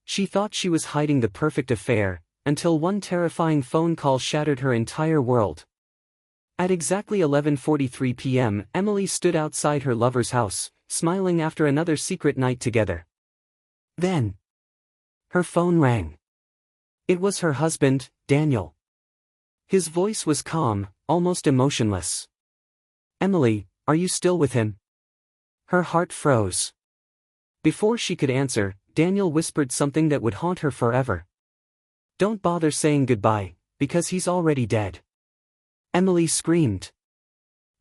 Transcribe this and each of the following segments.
She thought she was hiding the perfect affair, until one terrifying phone call shattered her entire world. At exactly 11:43 p.m., Emily stood outside her lover's house, smiling after another secret night together. Then, her phone rang. It was her husband, Daniel. His voice was calm, almost emotionless. "Emily, are you still with him?" Her heart froze. Before she could answer, Daniel whispered something that would haunt her forever. "Don't bother saying goodbye, because he's already dead." Emily screamed.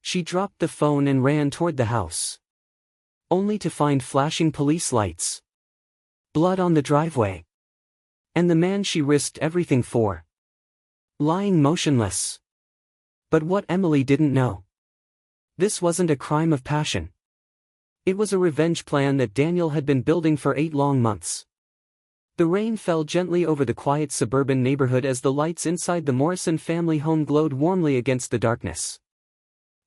She dropped the phone and ran toward the house. Only to find flashing police lights. Blood on the driveway. And the man she risked everything for, lying motionless. But what Emily didn't know. This wasn't a crime of passion. It was a revenge plan that Daniel had been building for 8 long months. The rain fell gently over the quiet suburban neighborhood as the lights inside the Morrison family home glowed warmly against the darkness.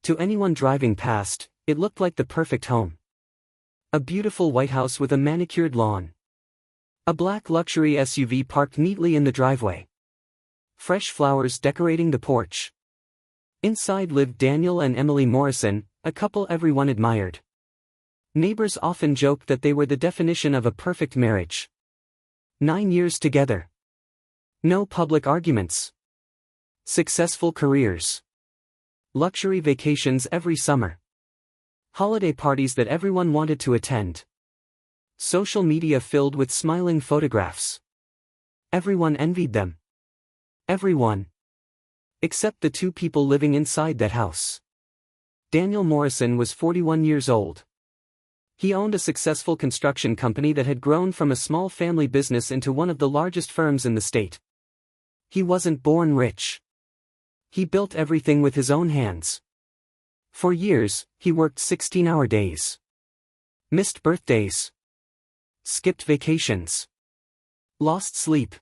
To anyone driving past, it looked like the perfect home. A beautiful white house with a manicured lawn. A black luxury SUV parked neatly in the driveway. Fresh flowers decorating the porch. Inside lived Daniel and Emily Morrison, a couple everyone admired. Neighbors often joked that they were the definition of a perfect marriage. 9 years together. No public arguments. Successful careers. Luxury vacations every summer. Holiday parties that everyone wanted to attend. Social media filled with smiling photographs. Everyone envied them. Everyone. Except the 2 people living inside that house. Daniel Morrison was 41 years old. He owned a successful construction company that had grown from a small family business into one of the largest firms in the state. He wasn't born rich. He built everything with his own hands. For years, he worked 16-hour days. Missed birthdays. Skipped vacations. Lost sleep.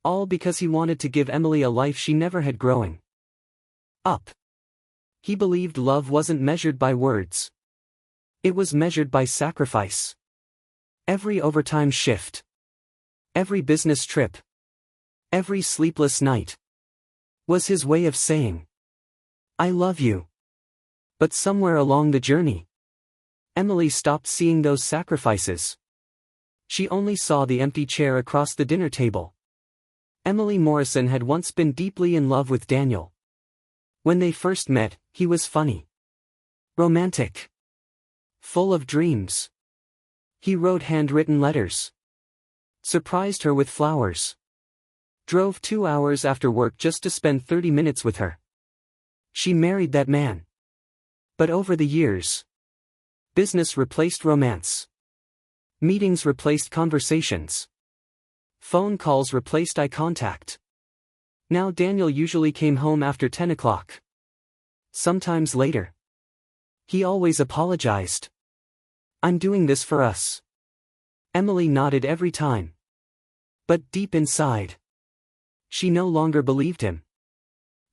All because he wanted to give Emily a life she never had growing up. He believed love wasn't measured by words. It was measured by sacrifice. Every overtime shift. Every business trip. Every sleepless night. Was his way of saying, "I love you." But somewhere along the journey, Emily stopped seeing those sacrifices. She only saw the empty chair across the dinner table. Emily Morrison had once been deeply in love with Daniel. When they first met, he was funny. Romantic. Full of dreams. He wrote handwritten letters. Surprised her with flowers. Drove 2 hours after work just to spend 30 minutes with her. She married that man. But over the years, business replaced romance. Meetings replaced conversations. Phone calls replaced eye contact. Now Daniel usually came home after 10 o'clock. Sometimes later. He always apologized. "I'm doing this for us." Emily nodded every time. But deep inside, she no longer believed him.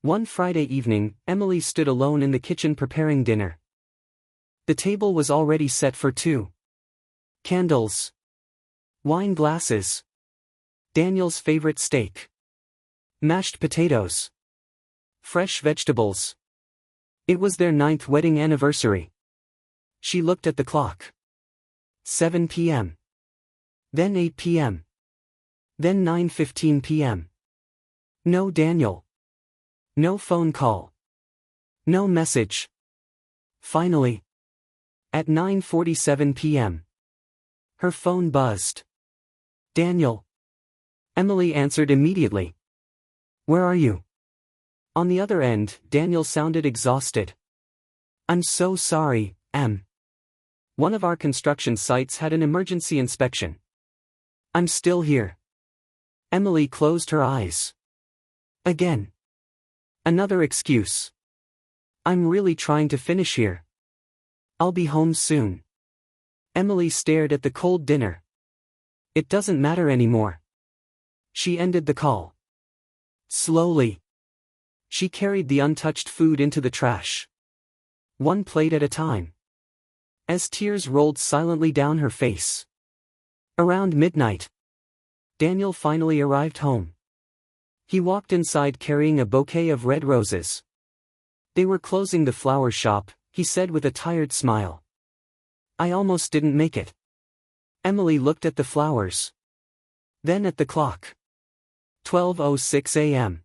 One Friday evening, Emily stood alone in the kitchen preparing dinner. The table was already set for 2. Candles. Wine glasses. Daniel's favorite steak. Mashed potatoes. Fresh vegetables. It was their 9th wedding anniversary. She looked at the clock. 7 p.m. Then 8 p.m. Then 9:15 p.m. No Daniel. No phone call. No message. Finally, at 9:47 p.m. her phone buzzed. "Daniel." Emily answered immediately. "Where are you?" On the other end, Daniel sounded exhausted. "I'm so sorry, Em. One of our construction sites had an emergency inspection. I'm still here." Emily closed her eyes. Again. Another excuse. "I'm really trying to finish here. I'll be home soon." Emily stared at the cold dinner. "It doesn't matter anymore." She ended the call. Slowly. She carried the untouched food into the trash. One plate at a time. As tears rolled silently down her face. Around midnight, Daniel finally arrived home. He walked inside carrying a bouquet of red roses. They were closing the flower shop, he said with a tired smile. I almost didn't make it. Emily looked at the flowers. Then at the clock. 12:06 a.m.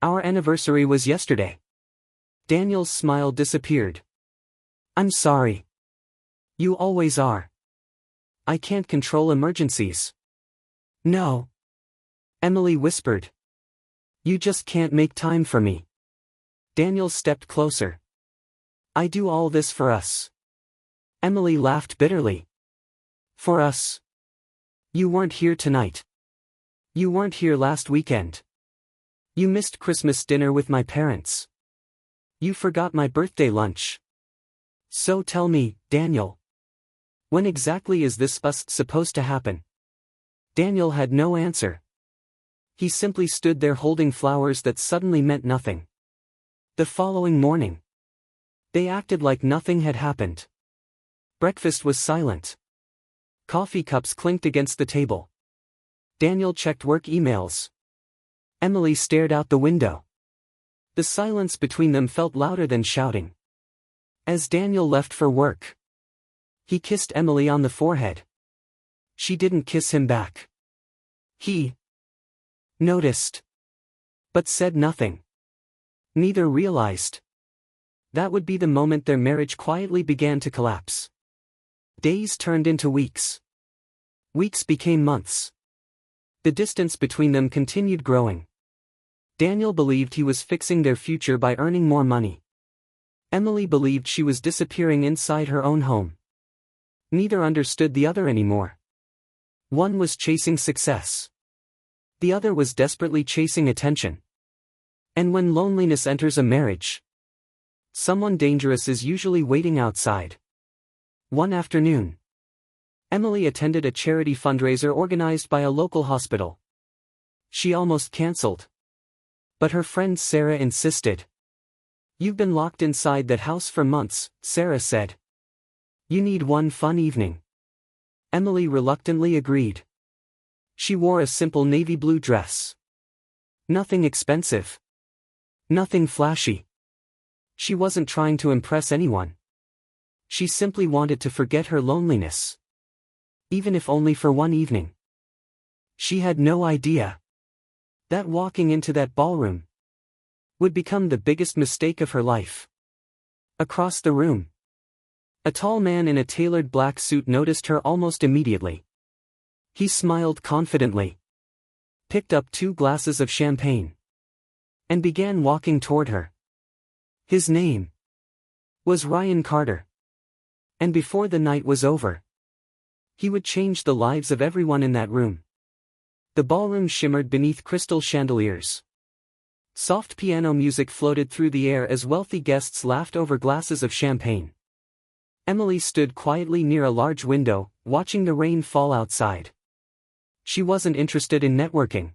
Our anniversary was yesterday. Daniel's smile disappeared. I'm sorry. You always are. I can't control emergencies. No. Emily whispered. You just can't make time for me. Daniel stepped closer. I do all this for us. Emily laughed bitterly. For us? You weren't here tonight. You weren't here last weekend. You missed Christmas dinner with my parents. You forgot my birthday lunch. So tell me, Daniel. When exactly is this supposed to happen? Daniel had no answer. He simply stood there holding flowers that suddenly meant nothing. The following morning, they acted like nothing had happened. Breakfast was silent. Coffee cups clinked against the table. Daniel checked work emails. Emily stared out the window. The silence between them felt louder than shouting. As Daniel left for work, he kissed Emily on the forehead. She didn't kiss him back. He noticed, but said nothing. Neither realized. That would be the moment their marriage quietly began to collapse. Days turned into weeks. Weeks became months. The distance between them continued growing. Daniel believed he was fixing their future by earning more money. Emily believed she was disappearing inside her own home. Neither understood the other anymore. One was chasing success. The other was desperately chasing attention. And when loneliness enters a marriage, someone dangerous is usually waiting outside. One afternoon, Emily attended a charity fundraiser organized by a local hospital. She almost canceled. But her friend Sarah insisted. You've been locked inside that house for months, Sarah said. You need one fun evening. Emily reluctantly agreed. She wore a simple navy blue dress. Nothing expensive. Nothing flashy. She wasn't trying to impress anyone. She simply wanted to forget her loneliness. Even if only for one evening. She had no idea that walking into that ballroom would become the biggest mistake of her life. Across the room, a tall man in a tailored black suit noticed her almost immediately. He smiled confidently, picked up 2 glasses of champagne, and began walking toward her. His name was Ryan Carter. And before the night was over, he would change the lives of everyone in that room. The ballroom shimmered beneath crystal chandeliers. Soft piano music floated through the air as wealthy guests laughed over glasses of champagne. Emily stood quietly near a large window, watching the rain fall outside. She wasn't interested in networking.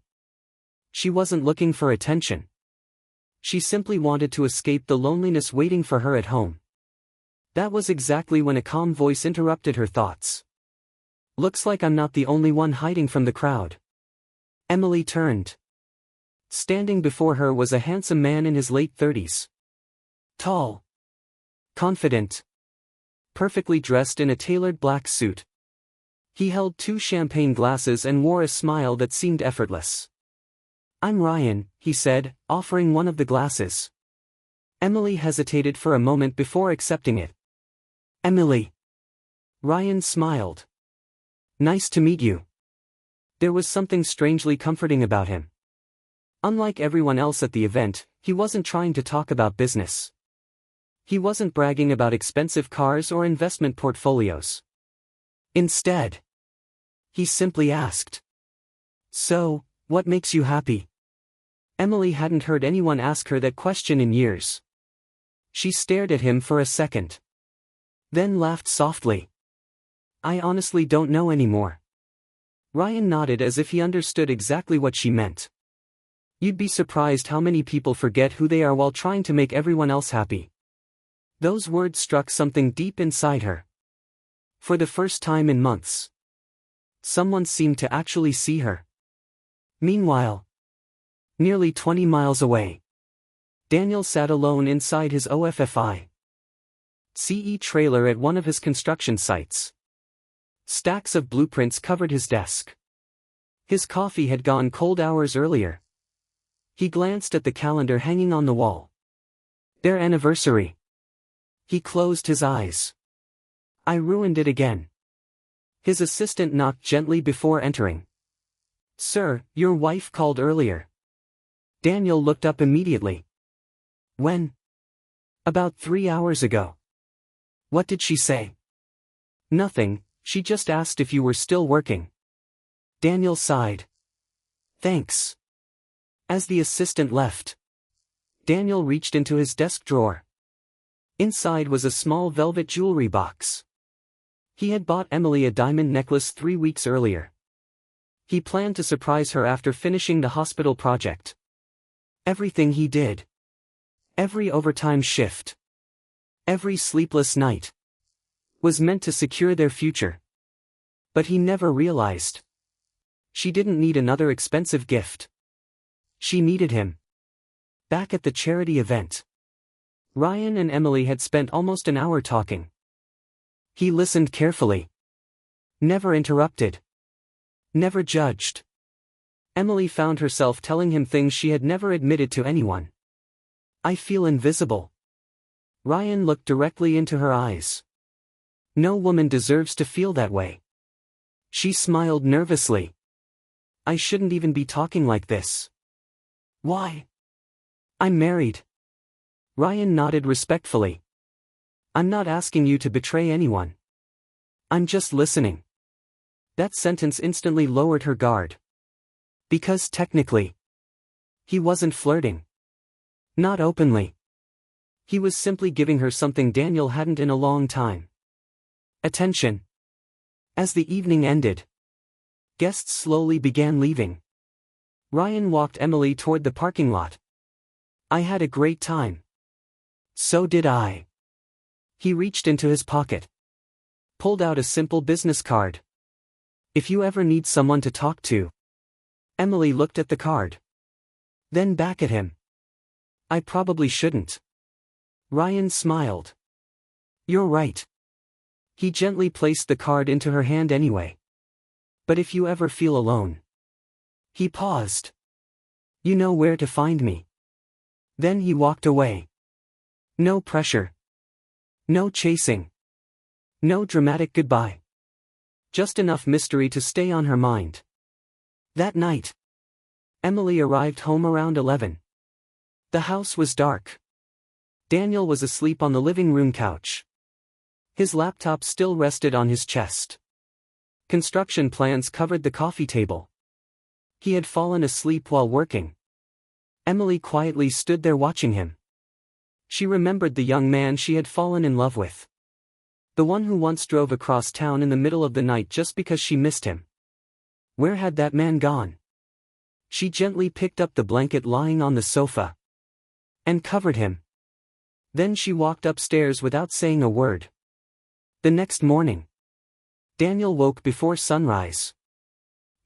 She wasn't looking for attention. She simply wanted to escape the loneliness waiting for her at home. That was exactly when a calm voice interrupted her thoughts. Looks like I'm not the only one hiding from the crowd. Emily turned. Standing before her was a handsome man in his late 30s. Tall. Confident. Perfectly dressed in a tailored black suit. He held 2 champagne glasses and wore a smile that seemed effortless. I'm Ryan, he said, offering one of the glasses. Emily hesitated for a moment before accepting it. Emily. Ryan smiled. Nice to meet you. There was something strangely comforting about him. Unlike everyone else at the event, he wasn't trying to talk about business. He wasn't bragging about expensive cars or investment portfolios. Instead, he simply asked, So, what makes you happy? Emily hadn't heard anyone ask her that question in years. She stared at him for a second. Then laughed softly. I honestly don't know anymore. Ryan nodded as if he understood exactly what she meant. You'd be surprised how many people forget who they are while trying to make everyone else happy. Those words struck something deep inside her. For the first time in months, Someone seemed to actually see her. Meanwhile, nearly 20 miles away, Daniel sat alone inside his OFFI CE trailer at one of his construction sites. Stacks of blueprints covered his desk. His coffee had gone cold hours earlier. He glanced at the calendar hanging on the wall. Their anniversary. He closed his eyes. I ruined it again. His assistant knocked gently before entering. Sir, your wife called earlier. Daniel looked up immediately. When? About 3 hours ago. What did she say? Nothing, she just asked if you were still working. Daniel sighed. Thanks. As the assistant left, Daniel reached into his desk drawer. Inside was a small velvet jewelry box. He had bought Emily a diamond necklace 3 weeks earlier. He planned to surprise her after finishing the hospital project. Everything he did, every overtime shift, every sleepless night, was meant to secure their future. But he never realized. She didn't need another expensive gift. She needed him. Back at the charity event, Ryan and Emily had spent almost an hour talking. He listened carefully. Never interrupted. Never judged. Emily found herself telling him things she had never admitted to anyone. I feel invisible. Ryan looked directly into her eyes. No woman deserves to feel that way. She smiled nervously. I shouldn't even be talking like this. Why? I'm married. Ryan nodded respectfully. I'm not asking you to betray anyone. I'm just listening. That sentence instantly lowered her guard. Because technically, he wasn't flirting. Not openly. He was simply giving her something Daniel hadn't in a long time. Attention. As the evening ended, guests slowly began leaving. Ryan walked Emily toward the parking lot. I had a great time. So did I. He reached into his pocket, pulled out a simple business card. If you ever need someone to talk to. Emily looked at the card. Then back at him. I probably shouldn't. Ryan smiled. You're right. He gently placed the card into her hand anyway. But if you ever feel alone. He paused. You know where to find me. Then he walked away. No pressure. No chasing. No dramatic goodbye. Just enough mystery to stay on her mind. That night, Emily arrived home around 11. The house was dark. Daniel was asleep on the living room couch. His laptop still rested on his chest. Construction plans covered the coffee table. He had fallen asleep while working. Emily quietly stood there watching him. She remembered the young man she had fallen in love with. The one who once drove across town in the middle of the night just because she missed him. Where had that man gone? She gently picked up the blanket lying on the sofa and covered him. Then she walked upstairs without saying a word. The next morning, Daniel woke before sunrise.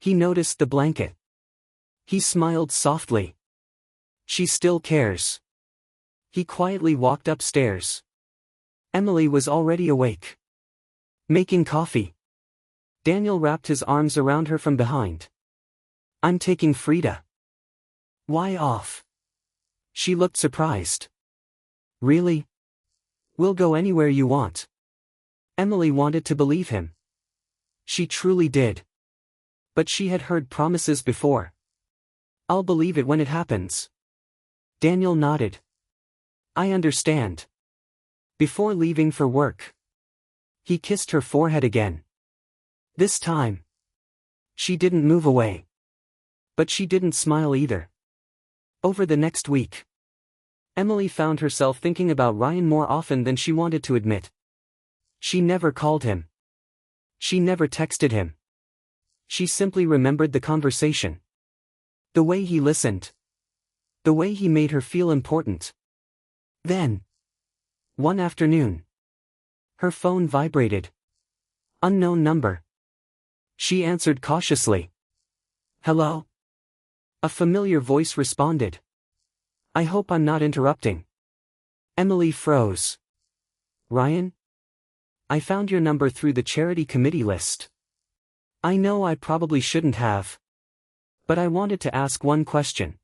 He noticed the blanket. He smiled softly. She still cares. He quietly walked upstairs. Emily was already awake, making coffee. Daniel wrapped his arms around her from behind. I'm taking Frida. Why off? She looked surprised. Really? We'll go anywhere you want. Emily wanted to believe him. She truly did. But she had heard promises before. I'll believe it when it happens. Daniel nodded. I understand. Before leaving for work, he kissed her forehead again. This time, she didn't move away. But she didn't smile either. Over the next week, Emily found herself thinking about Ryan more often than she wanted to admit. She never called him. She never texted him. She simply remembered the conversation. The way he listened. The way he made her feel important. Then, one afternoon, her phone vibrated. Unknown number. She answered cautiously. Hello? A familiar voice responded. I hope I'm not interrupting. Emily froze. Ryan? I found your number through the charity committee list. I know I probably shouldn't have. But I wanted to ask one question.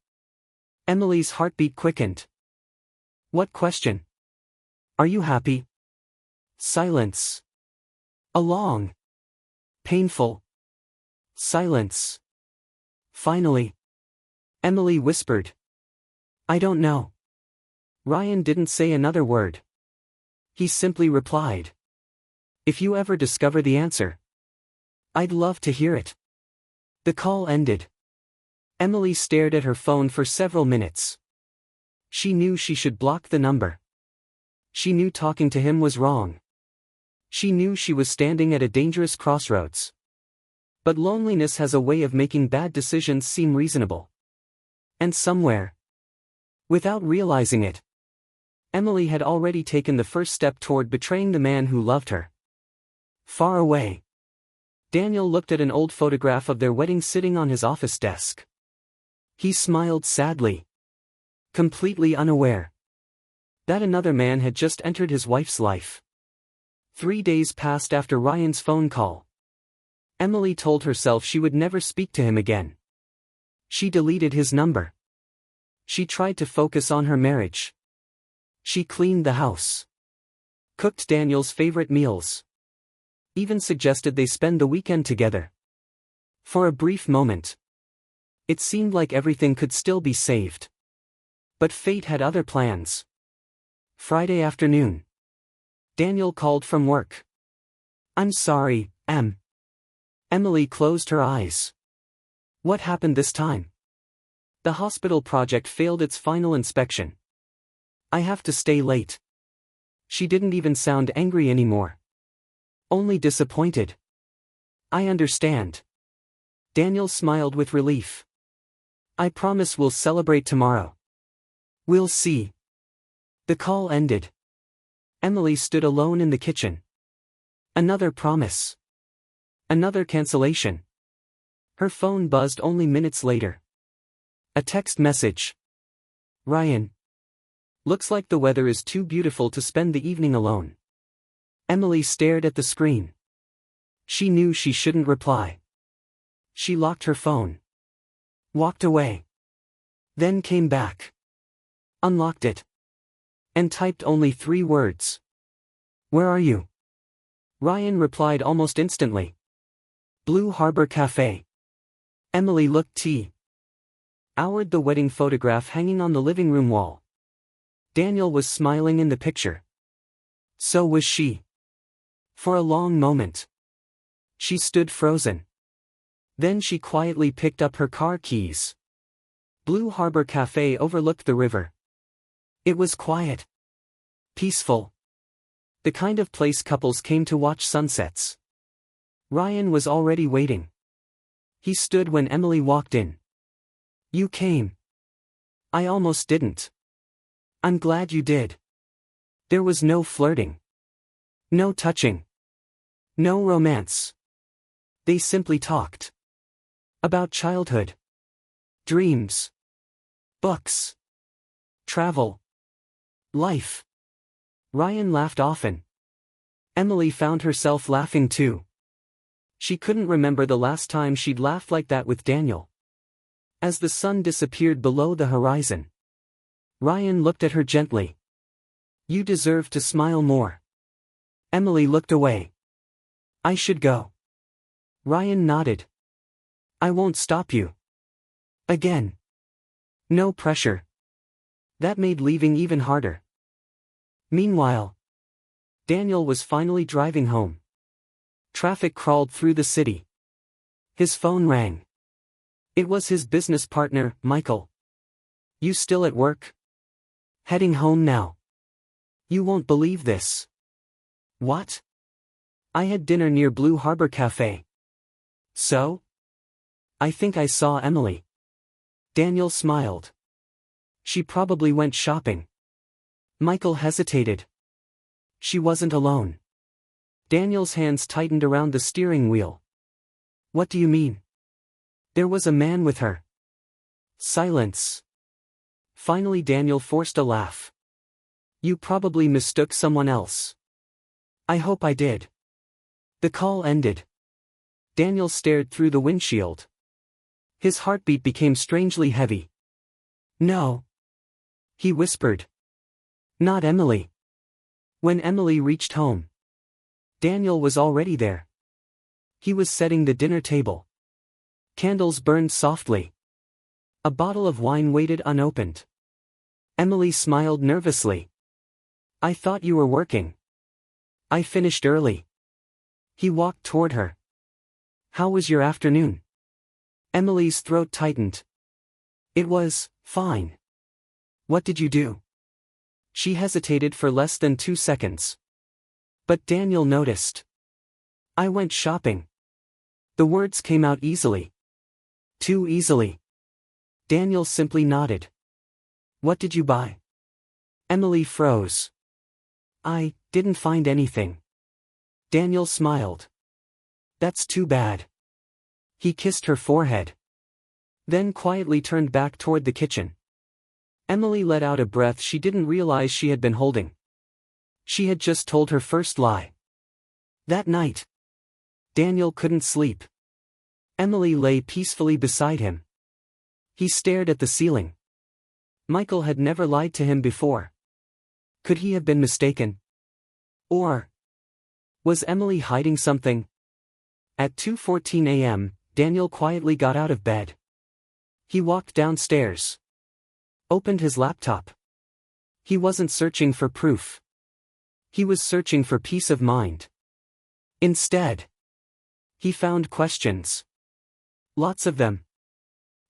Emily's heartbeat quickened. What question? Are you happy? Silence. A long, painful silence. Finally, Emily whispered. I don't know. Ryan didn't say another word. He simply replied. If you ever discover the answer, I'd love to hear it. The call ended. Emily stared at her phone for several minutes. She knew she should block the number. She knew talking to him was wrong. She knew she was standing at a dangerous crossroads. But loneliness has a way of making bad decisions seem reasonable. And somewhere, without realizing it, Emily had already taken the first step toward betraying the man who loved her. Far away, Daniel looked at an old photograph of their wedding sitting on his office desk. He smiled sadly, completely unaware that another man had just entered his wife's life. 3 days passed after Ryan's phone call. Emily told herself she would never speak to him again. She deleted his number. She tried to focus on her marriage. She cleaned the house, cooked Daniel's favorite meals, even suggested they spend the weekend together. For a brief moment, it seemed like everything could still be saved. But fate had other plans. Friday afternoon, Daniel called from work. I'm sorry, Em. Emily closed her eyes. What happened this time? The hospital project failed its final inspection. I have to stay late. She didn't even sound angry anymore. Only disappointed. I understand. Daniel smiled with relief. I promise we'll celebrate tomorrow. We'll see. The call ended. Emily stood alone in the kitchen. Another promise. Another cancellation. Her phone buzzed only minutes later. A text message. Ryan. Looks like the weather is too beautiful to spend the evening alone. Emily stared at the screen. She knew she shouldn't reply. She locked her phone. Walked away. Then came back. Unlocked it. And typed only 3 words. Where are you? Ryan replied almost instantly. Blue Harbor Cafe. Emily looked t-oured the wedding photograph hanging on the living room wall. Daniel was smiling in the picture. So was she. For a long moment, she stood frozen. Then she quietly picked up her car keys. Blue Harbor Cafe overlooked the river. It was quiet. Peaceful. The kind of place couples came to watch sunsets. Ryan was already waiting. He stood when Emily walked in. You came. I almost didn't. I'm glad you did. There was no flirting. No touching. No romance. They simply talked. About childhood. Dreams. Books. Travel. Life. Ryan laughed often. Emily found herself laughing too. She couldn't remember the last time she'd laughed like that with Daniel. As the sun disappeared below the horizon, Ryan looked at her gently. You deserve to smile more. Emily looked away. I should go. Ryan nodded. I won't stop you. Again. No pressure. That made leaving even harder. Meanwhile, Daniel was finally driving home. Traffic crawled through the city. His phone rang. It was his business partner, Michael. You still at work? Heading home now. You won't believe this. What? I had dinner near Blue Harbor Cafe. So? I think I saw Emily. Daniel smiled. She probably went shopping. Michael hesitated. She wasn't alone. Daniel's hands tightened around the steering wheel. What do you mean? There was a man with her. Silence. Finally Daniel forced a laugh. You probably mistook someone else. I hope I did. The call ended. Daniel stared through the windshield. His heartbeat became strangely heavy. No. He whispered. Not Emily. When Emily reached home, Daniel was already there. He was setting the dinner table. Candles burned softly. A bottle of wine waited unopened. Emily smiled nervously. I thought you were working. I finished early. He walked toward her. How was your afternoon? Emily's throat tightened. It was fine. What did you do? She hesitated for less than 2 seconds. But Daniel noticed. I went shopping. The words came out easily. Too easily. Daniel simply nodded. What did you buy? Emily froze. I didn't find anything. Daniel smiled. That's too bad. He kissed her forehead. Then quietly turned back toward the kitchen. Emily let out a breath she didn't realize she had been holding. She had just told her first lie. That night, Daniel couldn't sleep. Emily lay peacefully beside him. He stared at the ceiling. Michael had never lied to him before. Could he have been mistaken? Or was Emily hiding something? At 2:14 a.m., Daniel quietly got out of bed. He walked downstairs. Opened his laptop. He wasn't searching for proof. He was searching for peace of mind. Instead, he found questions. Lots of them.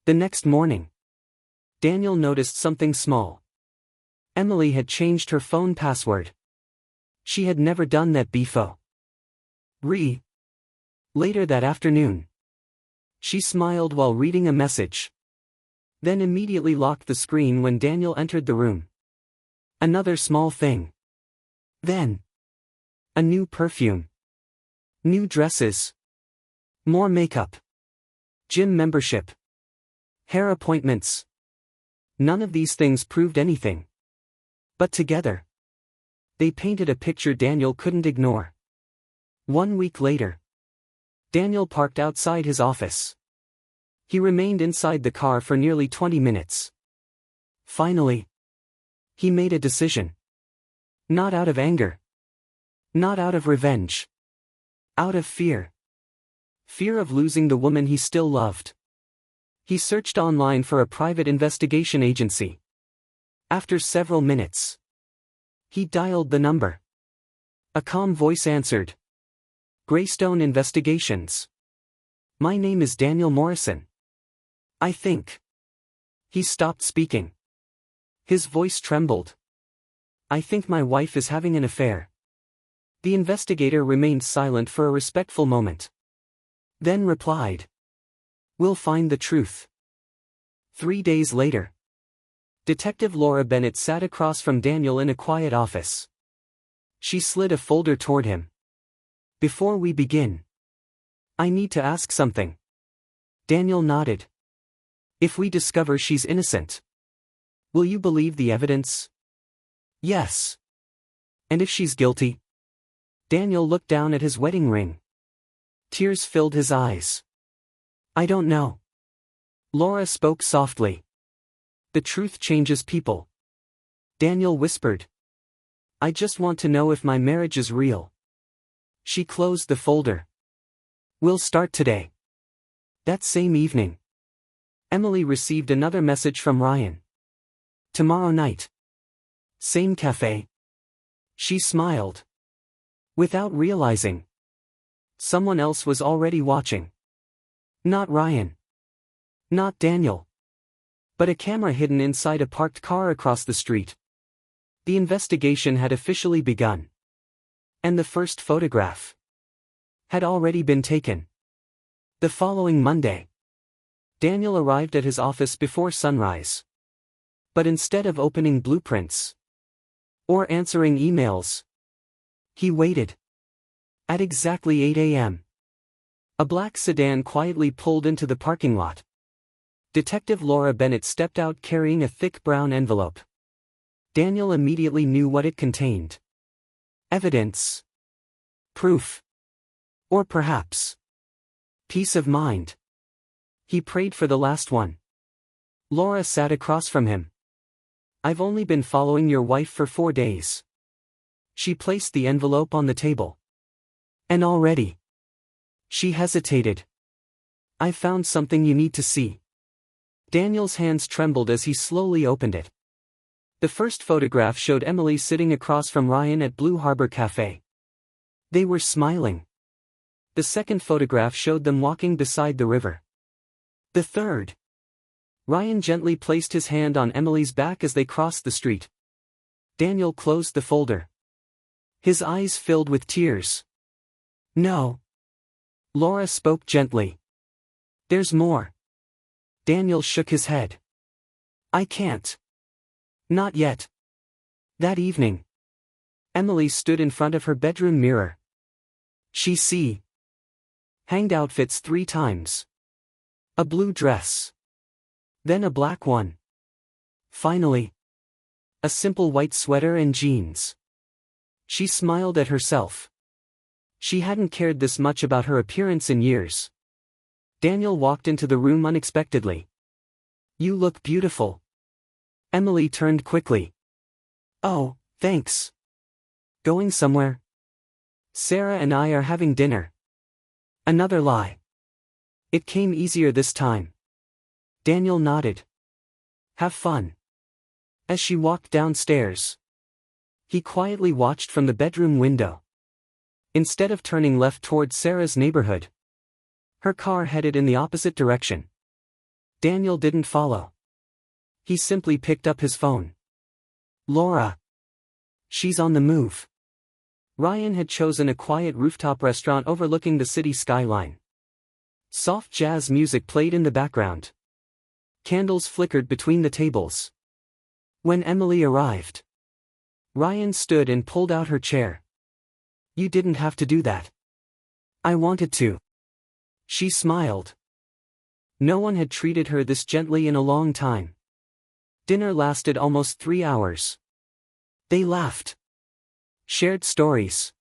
The next morning, Daniel noticed something small. Emily had changed her phone password. She had never done that before. Later that afternoon, she smiled while reading a message. Then immediately locked the screen when Daniel entered the room. Another small thing. Then, a new perfume. New dresses. More makeup. Gym membership. Hair appointments. None of these things proved anything. But together, they painted a picture Daniel couldn't ignore. 1 week later, Daniel parked outside his office. He remained inside the car for nearly 20 minutes. Finally, he made a decision. Not out of anger. Not out of revenge. Out of fear. Fear of losing the woman he still loved. He searched online for a private investigation agency. After several minutes, he dialed the number. A calm voice answered. Greystone Investigations. My name is Daniel Morrison. I think. He stopped speaking. His voice trembled. I think my wife is having an affair. The investigator remained silent for a respectful moment. Then replied. We'll find the truth. 3 days later, Detective Laura Bennett sat across from Daniel in a quiet office. She slid a folder toward him. Before we begin, I need to ask something. Daniel nodded. If we discover she's innocent, will you believe the evidence? Yes. And if she's guilty? Daniel looked down at his wedding ring. Tears filled his eyes. I don't know. Laura spoke softly. The truth changes people. Daniel whispered. I just want to know if my marriage is real. She closed the folder. We'll start today. That same evening, Emily received another message from Ryan. Tomorrow night. Same cafe. She smiled. Without realizing, someone else was already watching. Not Ryan. Not Daniel. But a camera hidden inside a parked car across the street. The investigation had officially begun. And the first photograph had already been taken. The following Monday, Daniel arrived at his office before sunrise. But instead of opening blueprints or answering emails, he waited. At exactly 8 a.m., A black sedan quietly pulled into the parking lot. Detective Laura Bennett stepped out carrying a thick brown envelope. Daniel immediately knew what it contained. Evidence. Proof. Or perhaps peace of mind. He prayed for the last one. Laura sat across from him. I've only been following your wife for 4 days. She placed the envelope on the table. And already. She hesitated. I found something you need to see. Daniel's hands trembled as he slowly opened it. The first photograph showed Emily sitting across from Ryan at Blue Harbor Cafe. They were smiling. The second photograph showed them walking beside the river. The third. Ryan gently placed his hand on Emily's back as they crossed the street. Daniel closed the folder. His eyes filled with tears. No. Laura spoke gently. There's more. Daniel shook his head. I can't. Not yet. That evening. Emily stood in front of her bedroom mirror. She hanged outfits 3 times. A blue dress. Then a black one. Finally. A simple white sweater and jeans. She smiled at herself. She hadn't cared this much about her appearance in years. Daniel walked into the room unexpectedly. You look beautiful. Emily turned quickly. Oh, thanks. Going somewhere? Sarah and I are having dinner. Another lie. It came easier this time. Daniel nodded. Have fun. As she walked downstairs, he quietly watched from the bedroom window. Instead of turning left toward Sarah's neighborhood, her car headed in the opposite direction. Daniel didn't follow. He simply picked up his phone. Laura. She's on the move. Ryan had chosen a quiet rooftop restaurant overlooking the city skyline. Soft jazz music played in the background. Candles flickered between the tables. When Emily arrived, Ryan stood and pulled out her chair. You didn't have to do that. I wanted to. She smiled. No one had treated her this gently in a long time. Dinner lasted almost 3 hours. They laughed. Shared stories.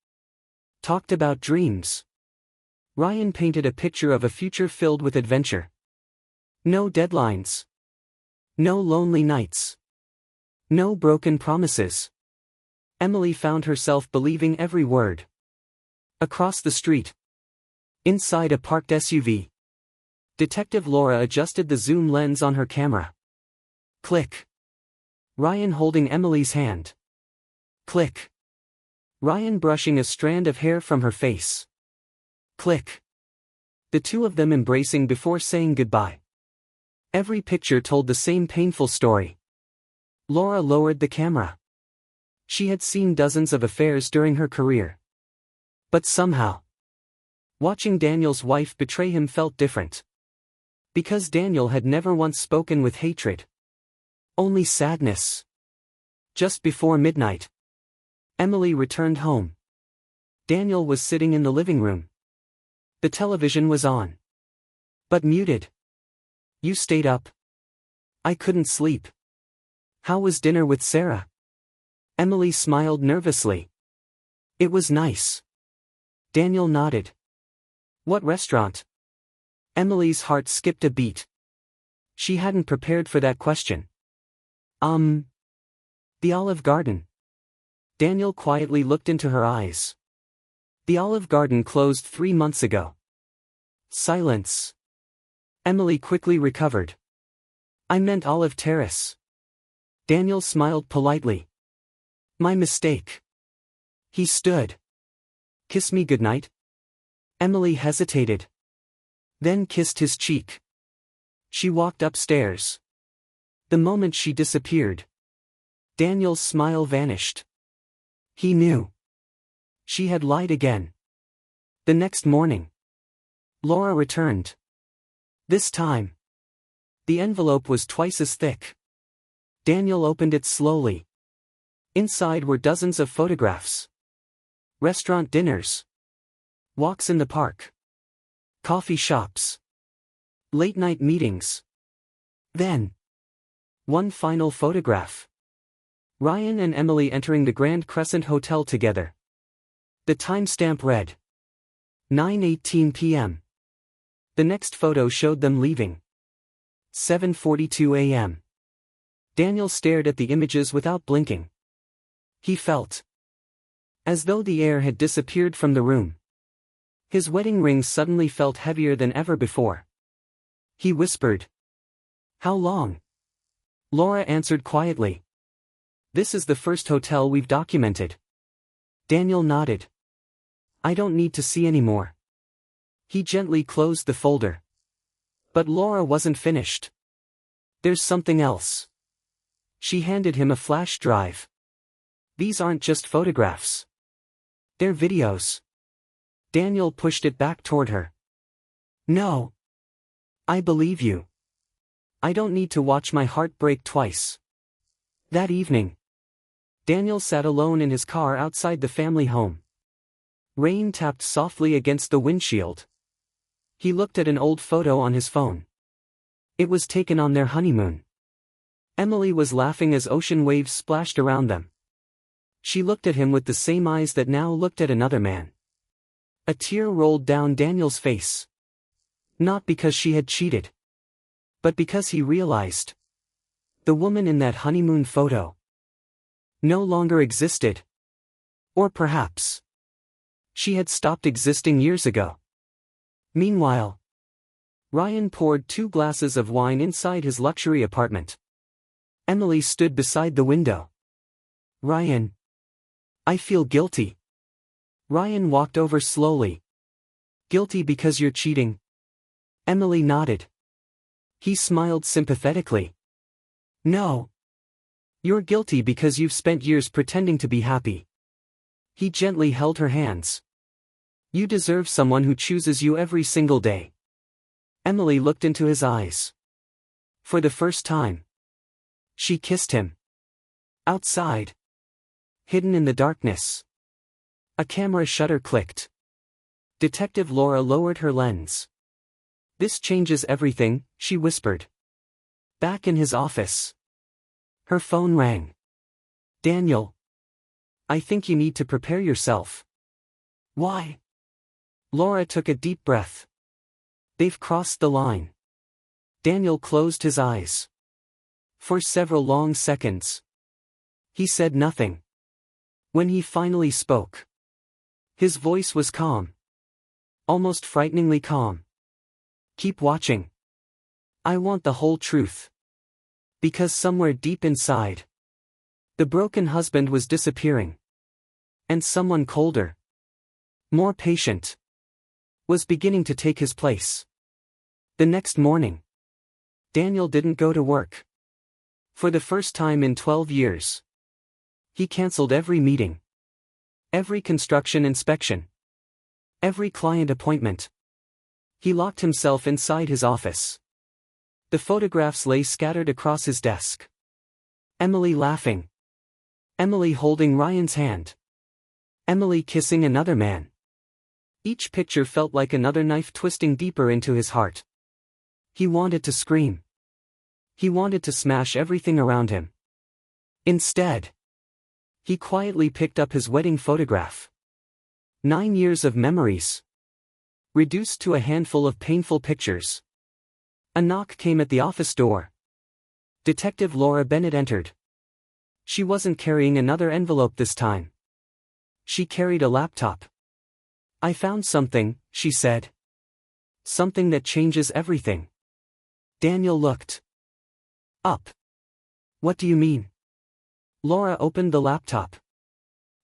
Talked about dreams. Ryan painted a picture of a future filled with adventure. No deadlines. No lonely nights. No broken promises. Emily found herself believing every word. Across the street. Inside a parked SUV. Detective Laura adjusted the zoom lens on her camera. Click. Ryan holding Emily's hand. Click. Ryan brushing a strand of hair from her face. Click. The two of them embracing before saying goodbye. Every picture told the same painful story. Laura lowered the camera. She had seen dozens of affairs during her career. But somehow, watching Daniel's wife betray him felt different. Because Daniel had never once spoken with hatred. Only sadness. Just before midnight, Emily returned home. Daniel was sitting in the living room. The television was on. But muted. You stayed up. I couldn't sleep. How was dinner with Sarah? Emily smiled nervously. It was nice. Daniel nodded. What restaurant? Emily's heart skipped a beat. She hadn't prepared for that question. The Olive Garden. Daniel quietly looked into her eyes. The Olive Garden closed 3 months ago. Silence. Emily quickly recovered. I meant Olive Terrace. Daniel smiled politely. My mistake. He stood. Kiss me goodnight. Emily hesitated. Then kissed his cheek. She walked upstairs. The moment she disappeared, Daniel's smile vanished. He knew. She had lied again. The next morning, Laura returned. This time, the envelope was twice as thick. Daniel opened it slowly. Inside were dozens of photographs. Restaurant dinners. Walks in the park. Coffee shops. Late-night meetings. Then, one final photograph. Ryan and Emily entering the Grand Crescent Hotel together. The timestamp read 9:18 p.m. The next photo showed them leaving. 7:42 a.m. Daniel stared at the images without blinking. He felt as though the air had disappeared from the room. His wedding ring suddenly felt heavier than ever before. He whispered, "How long?" Laura answered quietly, "This is the first hotel we've documented." Daniel nodded. "I don't need to see any more." He gently closed the folder. But Laura wasn't finished. "There's something else." She handed him a flash drive. "These aren't just photographs. They're videos." Daniel pushed it back toward her. "No. I believe you. I don't need to watch my heart break twice." That evening, Daniel sat alone in his car outside the family home. Rain tapped softly against the windshield. He looked at an old photo on his phone. It was taken on their honeymoon. Emily was laughing as ocean waves splashed around them. She looked at him with the same eyes that now looked at another man. A tear rolled down Daniel's face. Not because she had cheated, but because he realized the woman in that honeymoon photo no longer existed. Or perhaps she had stopped existing years ago. Meanwhile, Ryan poured 2 glasses of wine inside his luxury apartment. Emily stood beside the window. "Ryan, I feel guilty." Ryan walked over slowly. "Guilty because you're cheating?" Emily nodded. He smiled sympathetically. "No. You're guilty because you've spent years pretending to be happy." He gently held her hands. "You deserve someone who chooses you every single day." Emily looked into his eyes. For the first time, she kissed him. Outside, hidden in the darkness, a camera shutter clicked. Detective Laura lowered her lens. "This changes everything," she whispered. Back in his office, her phone rang. "Daniel, I think you need to prepare yourself." "Why?" Laura took a deep breath. "They've crossed the line." Daniel closed his eyes. For several long seconds, he said nothing. When he finally spoke, his voice was calm. Almost frighteningly calm. "Keep watching. I want the whole truth." Because somewhere deep inside, the broken husband was disappearing. And someone colder, more patient, was beginning to take his place. The next morning, Daniel didn't go to work. For the first time in 12 years, he canceled every meeting, every construction inspection, every client appointment. He locked himself inside his office. The photographs lay scattered across his desk. Emily laughing. Emily holding Ryan's hand. Emily kissing another man. Each picture felt like another knife twisting deeper into his heart. He wanted to scream. He wanted to smash everything around him. Instead, he quietly picked up his wedding photograph. 9 years of memories, reduced to a handful of painful pictures. A knock came at the office door. Detective Laura Bennett entered. She wasn't carrying another envelope this time. She carried a laptop. "I found something," she said. "Something that changes everything." Daniel looked up. "What do you mean?" Laura opened the laptop.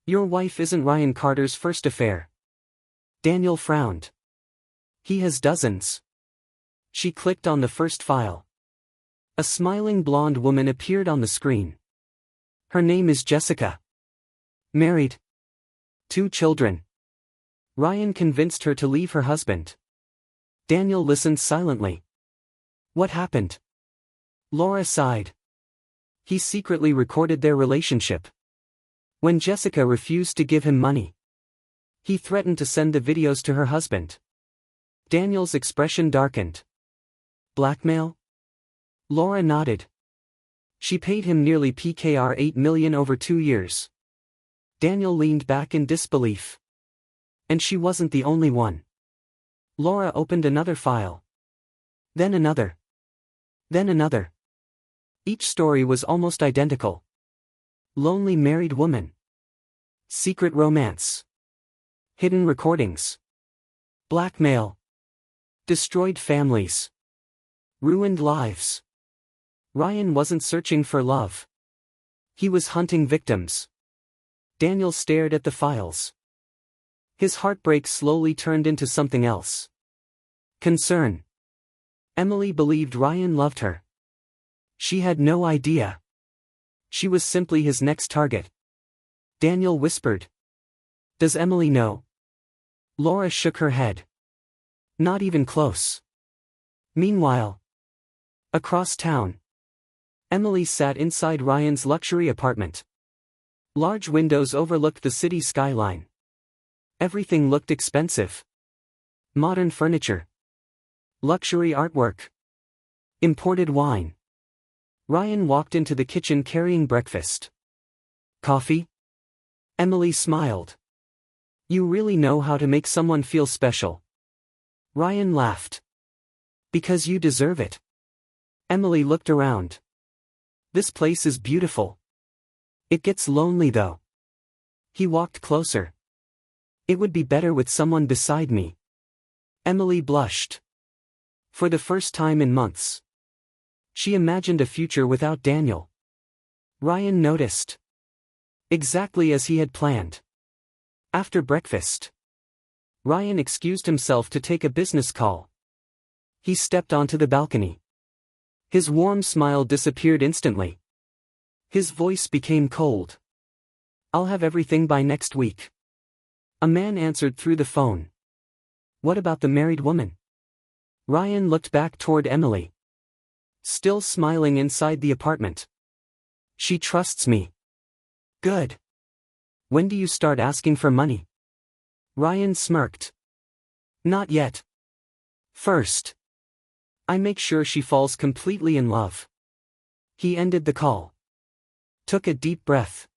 "Your wife isn't Ryan Carter's first affair." Daniel frowned. "He has dozens." She clicked on the first file. A smiling blonde woman appeared on the screen. "Her name is Jessica. Married. 2 children." Ryan convinced her to leave her husband. Daniel listened silently. "What happened?" Laura sighed. "He secretly recorded their relationship. When Jessica refused to give him money, he threatened to send the videos to her husband. Daniel's expression darkened. Blackmail? Laura nodded. She paid him nearly PKR 8 million over 2 years. Daniel leaned back in disbelief. And she wasn't the only one. Laura opened another file. Then another. Then another. Each story was almost identical. Lonely married woman. Secret romance. Hidden recordings. Blackmail. Destroyed families. Ruined lives. Ryan wasn't searching for love. He was hunting victims. Daniel stared at the files. His heartbreak slowly turned into something else. Concern. Emily believed Ryan loved her. She had no idea. She was simply his next target. Daniel whispered. Does Emily know? Laura shook her head. Not even close. Meanwhile, across town, Emily sat inside Ryan's luxury apartment. Large windows overlooked the city skyline. Everything looked expensive. Modern furniture. Luxury artwork. Imported wine. Ryan walked into the kitchen carrying breakfast. Coffee? Emily smiled. You really know how to make someone feel special. Ryan laughed. Because you deserve it. Emily looked around. This place is beautiful. It gets lonely though. He walked closer. It would be better with someone beside me. Emily blushed. For the first time in months. She imagined a future without Daniel. Ryan noticed. Exactly as he had planned. After breakfast, Ryan excused himself to take a business call. He stepped onto the balcony. His warm smile disappeared instantly. His voice became cold. I'll have everything by next week. A man answered through the phone. What about the married woman? Ryan looked back toward Emily. Still smiling inside the apartment. She trusts me. Good. When do you start asking for money? Ryan smirked. Not yet. First, I make sure she falls completely in love. He ended the call. Took a deep breath.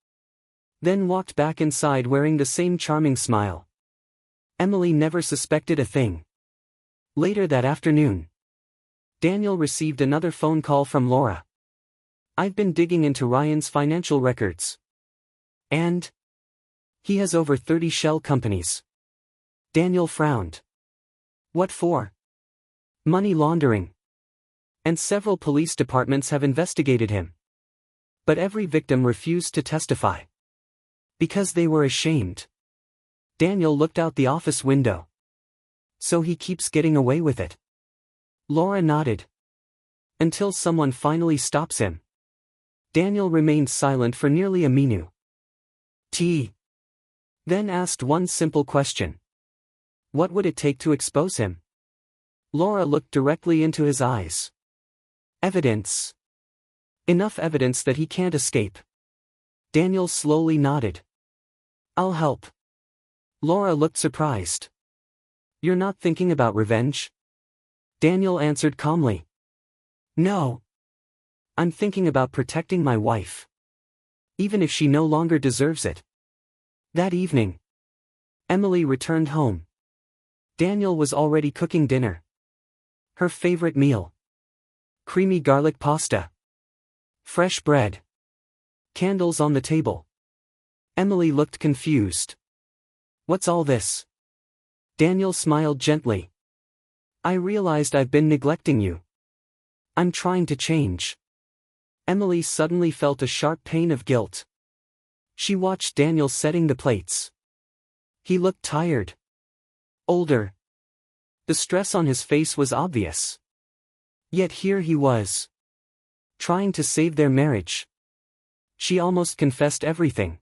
Then walked back inside wearing the same charming smile. Emily never suspected a thing. Later that afternoon, Daniel received another phone call from Laura. I've been digging into Ryan's financial records. And? He has over 30 shell companies. Daniel frowned. What for? Money laundering. And several police departments have investigated him. But every victim refused to testify. Because they were ashamed. Daniel looked out the office window. So he keeps getting away with it. Laura nodded. Until someone finally stops him. Daniel remained silent for nearly a minute. Then asked one simple question. What would it take to expose him? Laura looked directly into his eyes. Evidence. Enough evidence that he can't escape. Daniel slowly nodded. I'll help. Laura looked surprised. You're not thinking about revenge? Daniel answered calmly. No. I'm thinking about protecting my wife. Even if she no longer deserves it. That evening, Emily returned home. Daniel was already cooking dinner. Her favorite meal. Creamy garlic pasta. Fresh bread. Candles on the table. Emily looked confused. What's all this? Daniel smiled gently. I realized I've been neglecting you. I'm trying to change. Emily suddenly felt a sharp pain of guilt. She watched Daniel setting the plates. He looked tired. Older. The stress on his face was obvious. Yet here he was. Trying to save their marriage. She almost confessed everything.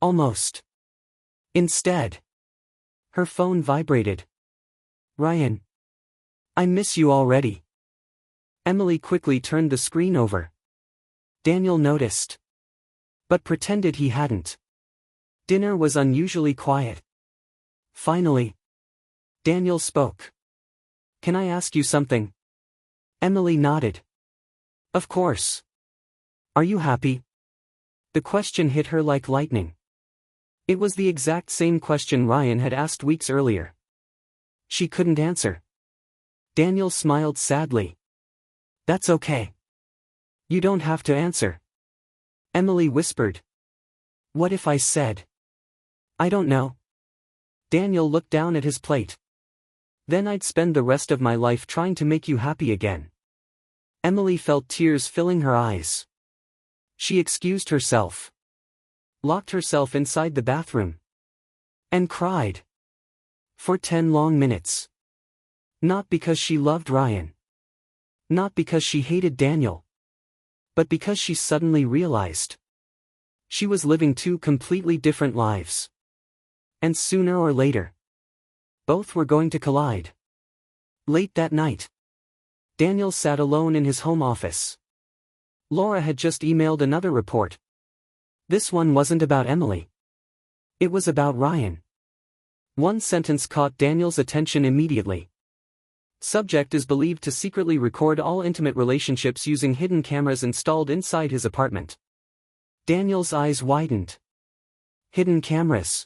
Almost. Instead, her phone vibrated. Ryan. I miss you already. Emily quickly turned the screen over. Daniel noticed. But pretended he hadn't. Dinner was unusually quiet. Finally, Daniel spoke. Can I ask you something? Emily nodded. Of course. Are you happy? The question hit her like lightning. It was the exact same question Ryan had asked weeks earlier. She couldn't answer. Daniel smiled sadly. That's okay. You don't have to answer. Emily whispered. What if I said? I don't know. Daniel looked down at his plate. Then I'd spend the rest of my life trying to make you happy again. Emily felt tears filling her eyes. She excused herself. Locked herself inside the bathroom. And cried. For 10 long minutes. Not because she loved Ryan. Not because she hated Daniel. But because she suddenly realized. She was living two completely different lives. And sooner or later, both were going to collide. Late that night, Daniel sat alone in his home office. Laura had just emailed another report. This one wasn't about Emily. It was about Ryan. One sentence caught Daniel's attention immediately. Subject is believed to secretly record all intimate relationships using hidden cameras installed inside his apartment. Daniel's eyes widened. Hidden cameras.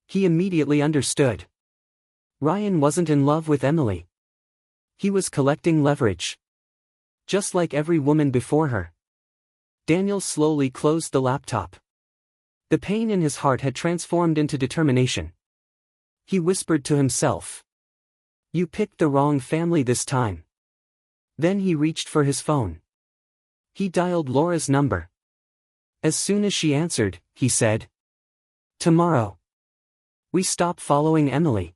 He immediately understood. Ryan wasn't in love with Emily. He was collecting leverage. Just like every woman before her. Daniel slowly closed the laptop. The pain in his heart had transformed into determination. He whispered to himself. You picked the wrong family this time. Then he reached for his phone. He dialed Laura's number. As soon as she answered, he said. Tomorrow. We stop following Emily.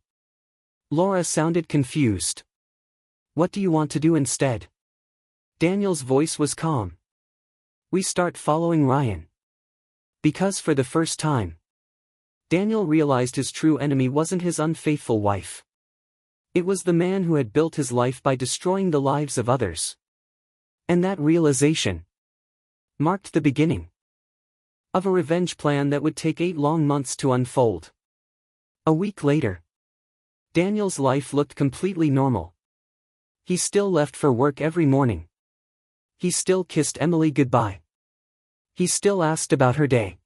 Laura sounded confused. What do you want to do instead? Daniel's voice was calm. We start following Ryan. Because for the first time, Daniel realized his true enemy wasn't his unfaithful wife. It was the man who had built his life by destroying the lives of others. And that realization marked the beginning of a revenge plan that would take 8 long months to unfold. A week later, Daniel's life looked completely normal. He still left for work every morning. He still kissed Emily goodbye. He still asked about her day.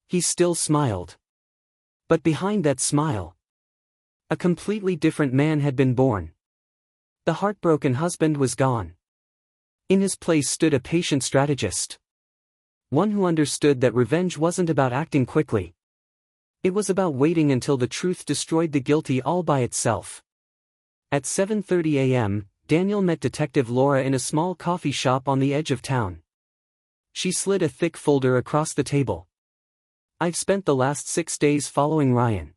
He still smiled. But behind that smile, a completely different man had been born. The heartbroken husband was gone. In his place stood a patient strategist. One who understood that revenge wasn't about acting quickly. It was about waiting until the truth destroyed the guilty all by itself. At 7:30 a.m., Daniel met Detective Laura in a small coffee shop on the edge of town. She slid a thick folder across the table. I've spent the last 6 days following Ryan.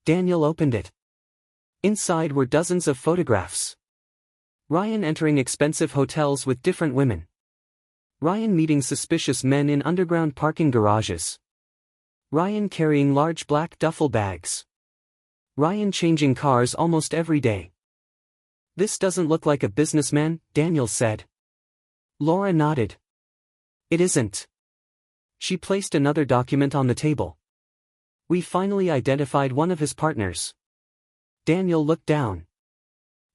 Daniel opened it. Inside were dozens of photographs. Ryan entering expensive hotels with different women. Ryan meeting suspicious men in underground parking garages. Ryan carrying large black duffel bags. Ryan changing cars almost every day. This doesn't look like a businessman, Daniel said. Laura nodded. It isn't. She placed another document on the table. We finally identified one of his partners. Daniel looked down.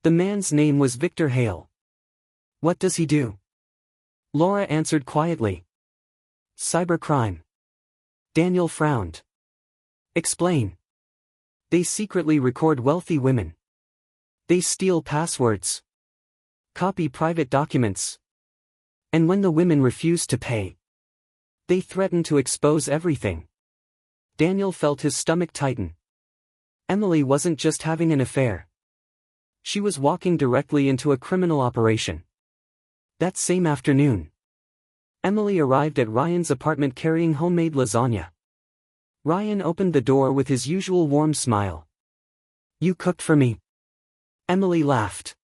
The man's name was Victor Hale. What does he do? Laura answered quietly. Cybercrime. Daniel frowned. Explain. They secretly record wealthy women. They steal passwords. Copy private documents. And when the women refuse to pay, they threaten to expose everything. Daniel felt his stomach tighten. Emily wasn't just having an affair. She was walking directly into a criminal operation. That same afternoon, Emily arrived at Ryan's apartment carrying homemade lasagna. Ryan opened the door with his usual warm smile. You cooked for me. Emily laughed.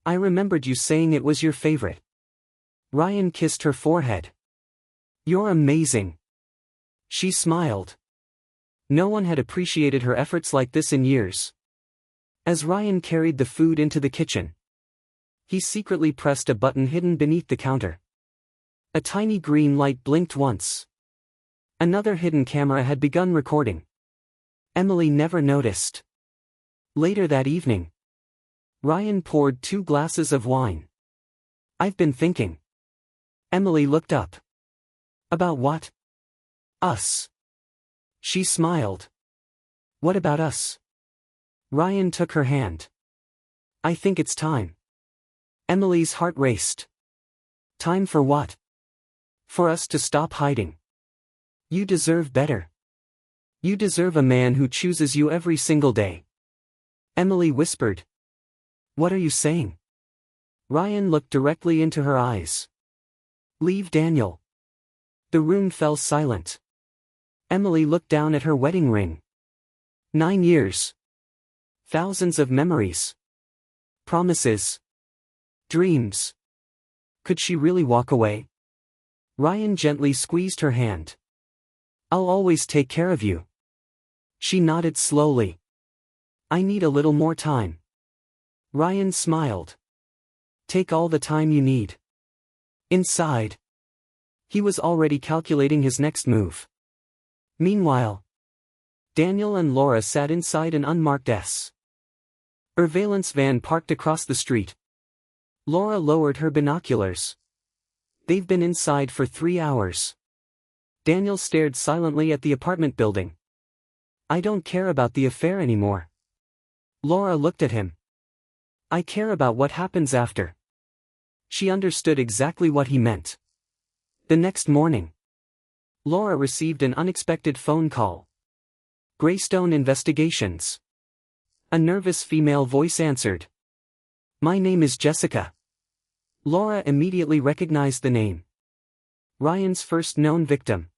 I remembered you saying it was your favorite. Ryan kissed her forehead. You're amazing. She smiled. No one had appreciated her efforts like this in years. As Ryan carried the food into the kitchen, he secretly pressed a button hidden beneath the counter. A tiny green light blinked once. Another hidden camera had begun recording. Emily never noticed. Later that evening, Ryan poured 2 glasses of wine. I've been thinking. Emily looked up. About what? Us. She smiled. What about us? Ryan took her hand. I think it's time. Emily's heart raced. Time for what? For us to stop hiding. You deserve better. You deserve a man who chooses you every single day. Emily whispered. What are you saying? Ryan looked directly into her eyes. Leave Daniel. The room fell silent. Emily looked down at her wedding ring. 9 years. Thousands of memories. Promises. Dreams. Could she really walk away? Ryan gently squeezed her hand. I'll always take care of you. She nodded slowly. I need a little more time. Ryan smiled. Take all the time you need. Inside. He was already calculating his next move. Meanwhile, Daniel and Laura sat inside an unmarked surveillance van parked across the street. Laura lowered her binoculars. They've been inside for 3 hours. Daniel stared silently at the apartment building. I don't care about the affair anymore. Laura looked at him. I care about what happens after. She understood exactly what he meant. The next morning, Laura received an unexpected phone call. Greystone Investigations. A nervous female voice answered. My name is Jessica. Laura immediately recognized the name. Ryan's first known victim.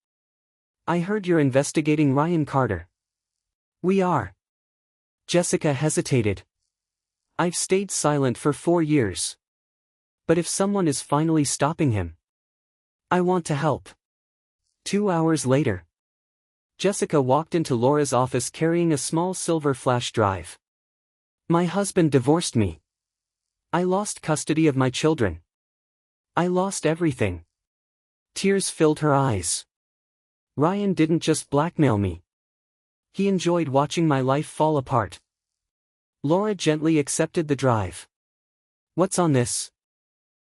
I heard you're investigating Ryan Carter. We are. Jessica hesitated. I've stayed silent for 4 years. But if someone is finally stopping him, I want to help. 2 hours later, Jessica walked into Laura's office carrying a small silver flash drive. My husband divorced me. I lost custody of my children. I lost everything. Tears filled her eyes. Ryan didn't just blackmail me. He enjoyed watching my life fall apart. Laura gently accepted the drive. What's on this?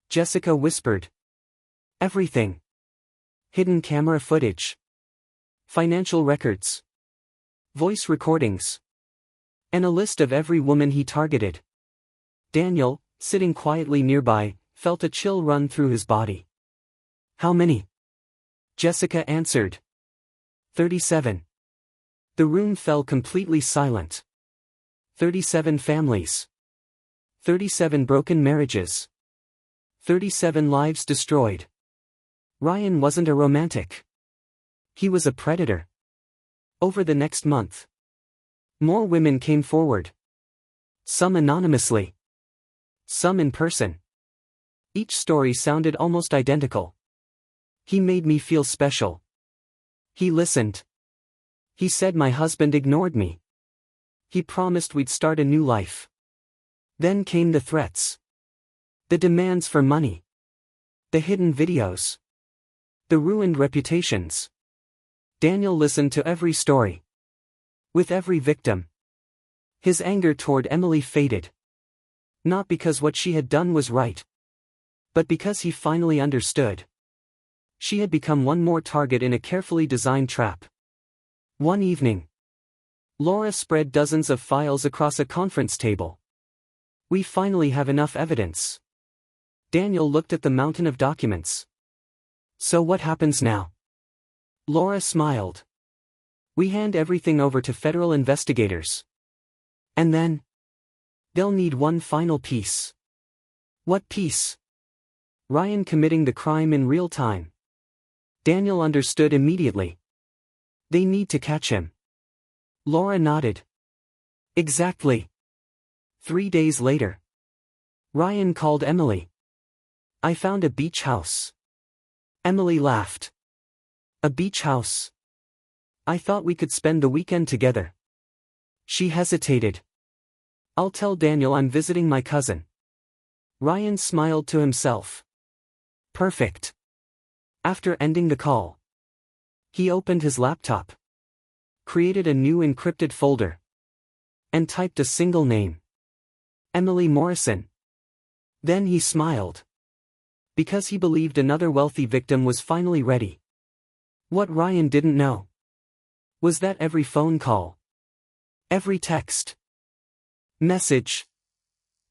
Jessica whispered. Everything. Hidden camera footage. Financial records. Voice recordings. And a list of every woman he targeted. Daniel, sitting quietly nearby, felt a chill run through his body. How many? Jessica answered. 37. The room fell completely silent. 37 families. 37 broken marriages. 37 lives destroyed. Ryan wasn't a romantic. He was a predator. Over the next month, more women came forward. Some anonymously. Some in person. Each story sounded almost identical. He made me feel special. He listened. He said my husband ignored me. He promised we'd start a new life. Then came the threats. The demands for money. The hidden videos. The ruined reputations. Daniel listened to every story. With every victim, his anger toward Emily faded. Not because what she had done was right, but because he finally understood. She had become one more target in a carefully designed trap. One evening, Laura spread dozens of files across a conference table. We finally have enough evidence. Daniel looked at the mountain of documents. So what happens now? Laura smiled. We hand everything over to federal investigators. And then? They'll need one final piece. What piece? Ryan committing the crime in real time. Daniel understood immediately. They need to catch him. Laura nodded. Exactly. 3 days later, Ryan called Emily. I found a beach house. Emily laughed. A beach house? I thought we could spend the weekend together. She hesitated. I'll tell Daniel I'm visiting my cousin. Ryan smiled to himself. Perfect. After ending the call, he opened his laptop, created a new encrypted folder, and typed a single name. Emily Morrison. Then he smiled. Because he believed another wealthy victim was finally ready. What Ryan didn't know was that every phone call, every text message,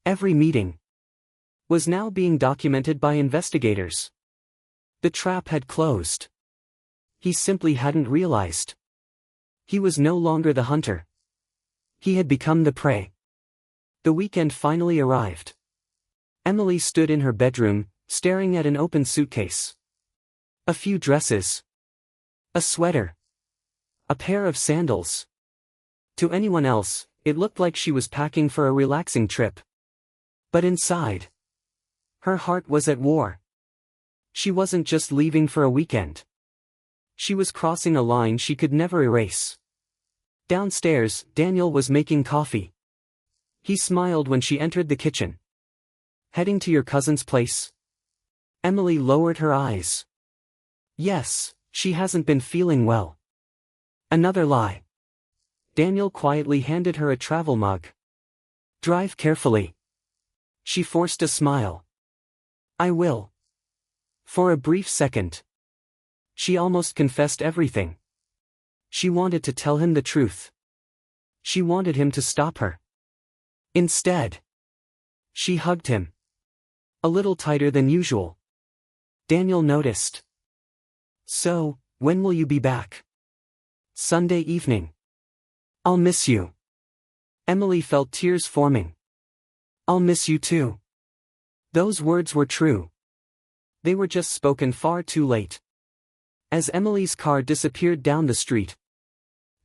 every meeting was now being documented by investigators. The trap had closed. He simply hadn't realized. He was no longer the hunter. He had become the prey. The weekend finally arrived. Emily stood in her bedroom, staring at an open suitcase. A few dresses. A sweater. A pair of sandals. To anyone else, it looked like she was packing for a relaxing trip. But inside, her heart was at war. She wasn't just leaving for a weekend. She was crossing a line she could never erase. Downstairs, Daniel was making coffee. He smiled when she entered the kitchen. Heading to your cousin's place? Emily lowered her eyes. Yes, she hasn't been feeling well. Another lie. Daniel quietly handed her a travel mug. Drive carefully. She forced a smile. I will. For a brief second, she almost confessed everything. She wanted to tell him the truth. She wanted him to stop her. Instead, she hugged him. A little tighter than usual. Daniel noticed. So, when will you be back? Sunday evening. I'll miss you. Emily felt tears forming. I'll miss you too. Those words were true. They were just spoken far too late. As Emily's car disappeared down the street,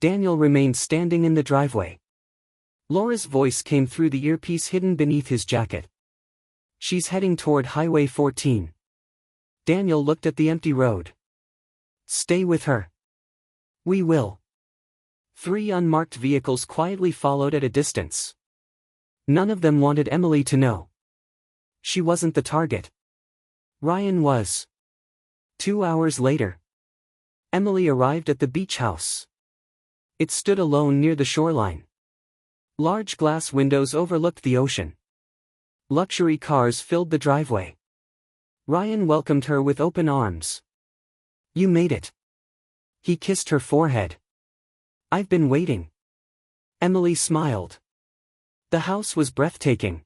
Daniel remained standing in the driveway. Laura's voice came through the earpiece hidden beneath his jacket. She's heading toward Highway 14. Daniel looked at the empty road. Stay with her. We will. 3 unmarked vehicles quietly followed at a distance. None of them wanted Emily to know. She wasn't the target. Ryan was. 2 hours later, Emily arrived at the beach house. It stood alone near the shoreline. Large glass windows overlooked the ocean. Luxury cars filled the driveway. Ryan welcomed her with open arms. You made it. He kissed her forehead. I've been waiting. Emily smiled. The house was breathtaking.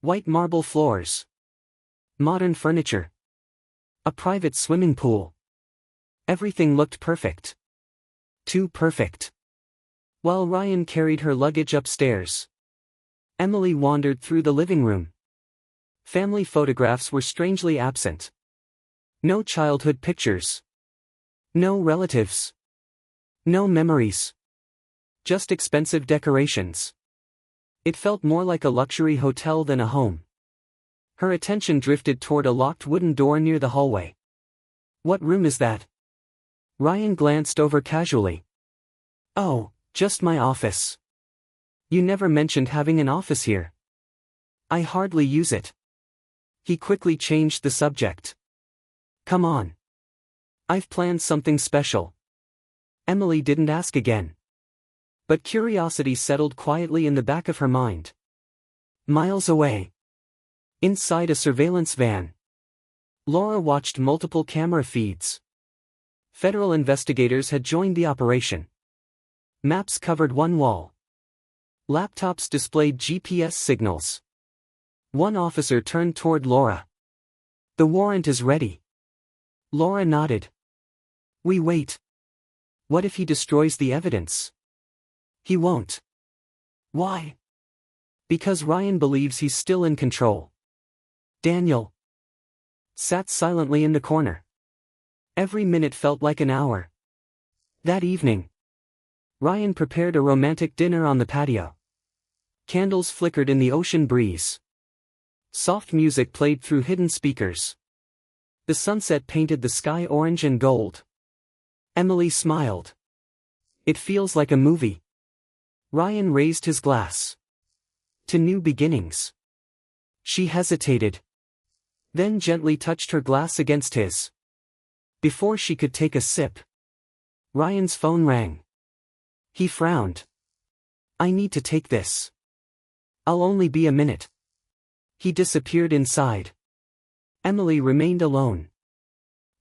White marble floors. Modern furniture. A private swimming pool. Everything looked perfect. Too perfect. While Ryan carried her luggage upstairs, Emily wandered through the living room. Family photographs were strangely absent. No childhood pictures. No relatives. No memories. Just expensive decorations. It felt more like a luxury hotel than a home. Her attention drifted toward a locked wooden door near the hallway. What room is that? Ryan glanced over casually. Oh, just my office. You never mentioned having an office here. I hardly use it. He quickly changed the subject. Come on. I've planned something special. Emily didn't ask again. But curiosity settled quietly in the back of her mind. Miles away, inside a surveillance van, Laura watched multiple camera feeds. Federal investigators had joined the operation. Maps covered one wall. Laptops displayed GPS signals. One officer turned toward Laura. The warrant is ready. Laura nodded. We wait. What if he destroys the evidence? He won't. Why? Because Ryan believes he's still in control. Daniel sat silently in the corner. Every minute felt like an hour. That evening, Ryan prepared a romantic dinner on the patio. Candles flickered in the ocean breeze. Soft music played through hidden speakers. The sunset painted the sky orange and gold. Emily smiled. It feels like a movie. Ryan raised his glass. To new beginnings. She hesitated. Then gently touched her glass against his. Before she could take a sip, Ryan's phone rang. He frowned. I need to take this. I'll only be a minute. He disappeared inside. Emily remained alone,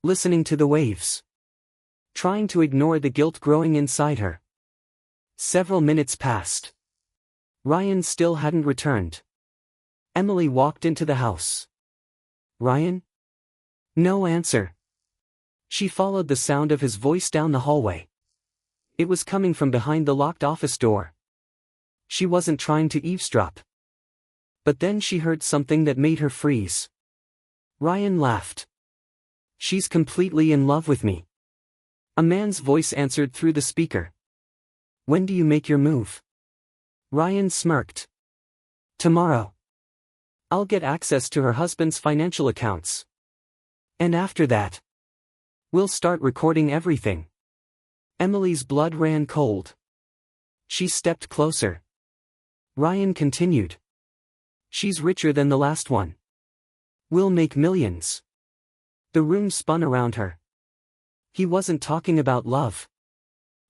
listening to the waves, trying to ignore the guilt growing inside her. Several minutes passed. Ryan still hadn't returned. Emily walked into the house. Ryan? No answer. She followed the sound of his voice down the hallway. It was coming from behind the locked office door. She wasn't trying to eavesdrop. But then she heard something that made her freeze. Ryan laughed. She's completely in love with me. A man's voice answered through the speaker. When do you make your move? Ryan smirked. Tomorrow. I'll get access to her husband's financial accounts. And after that, we'll start recording everything. Emily's blood ran cold. She stepped closer. Ryan continued. She's richer than the last one. We'll make millions. The room spun around her. He wasn't talking about love.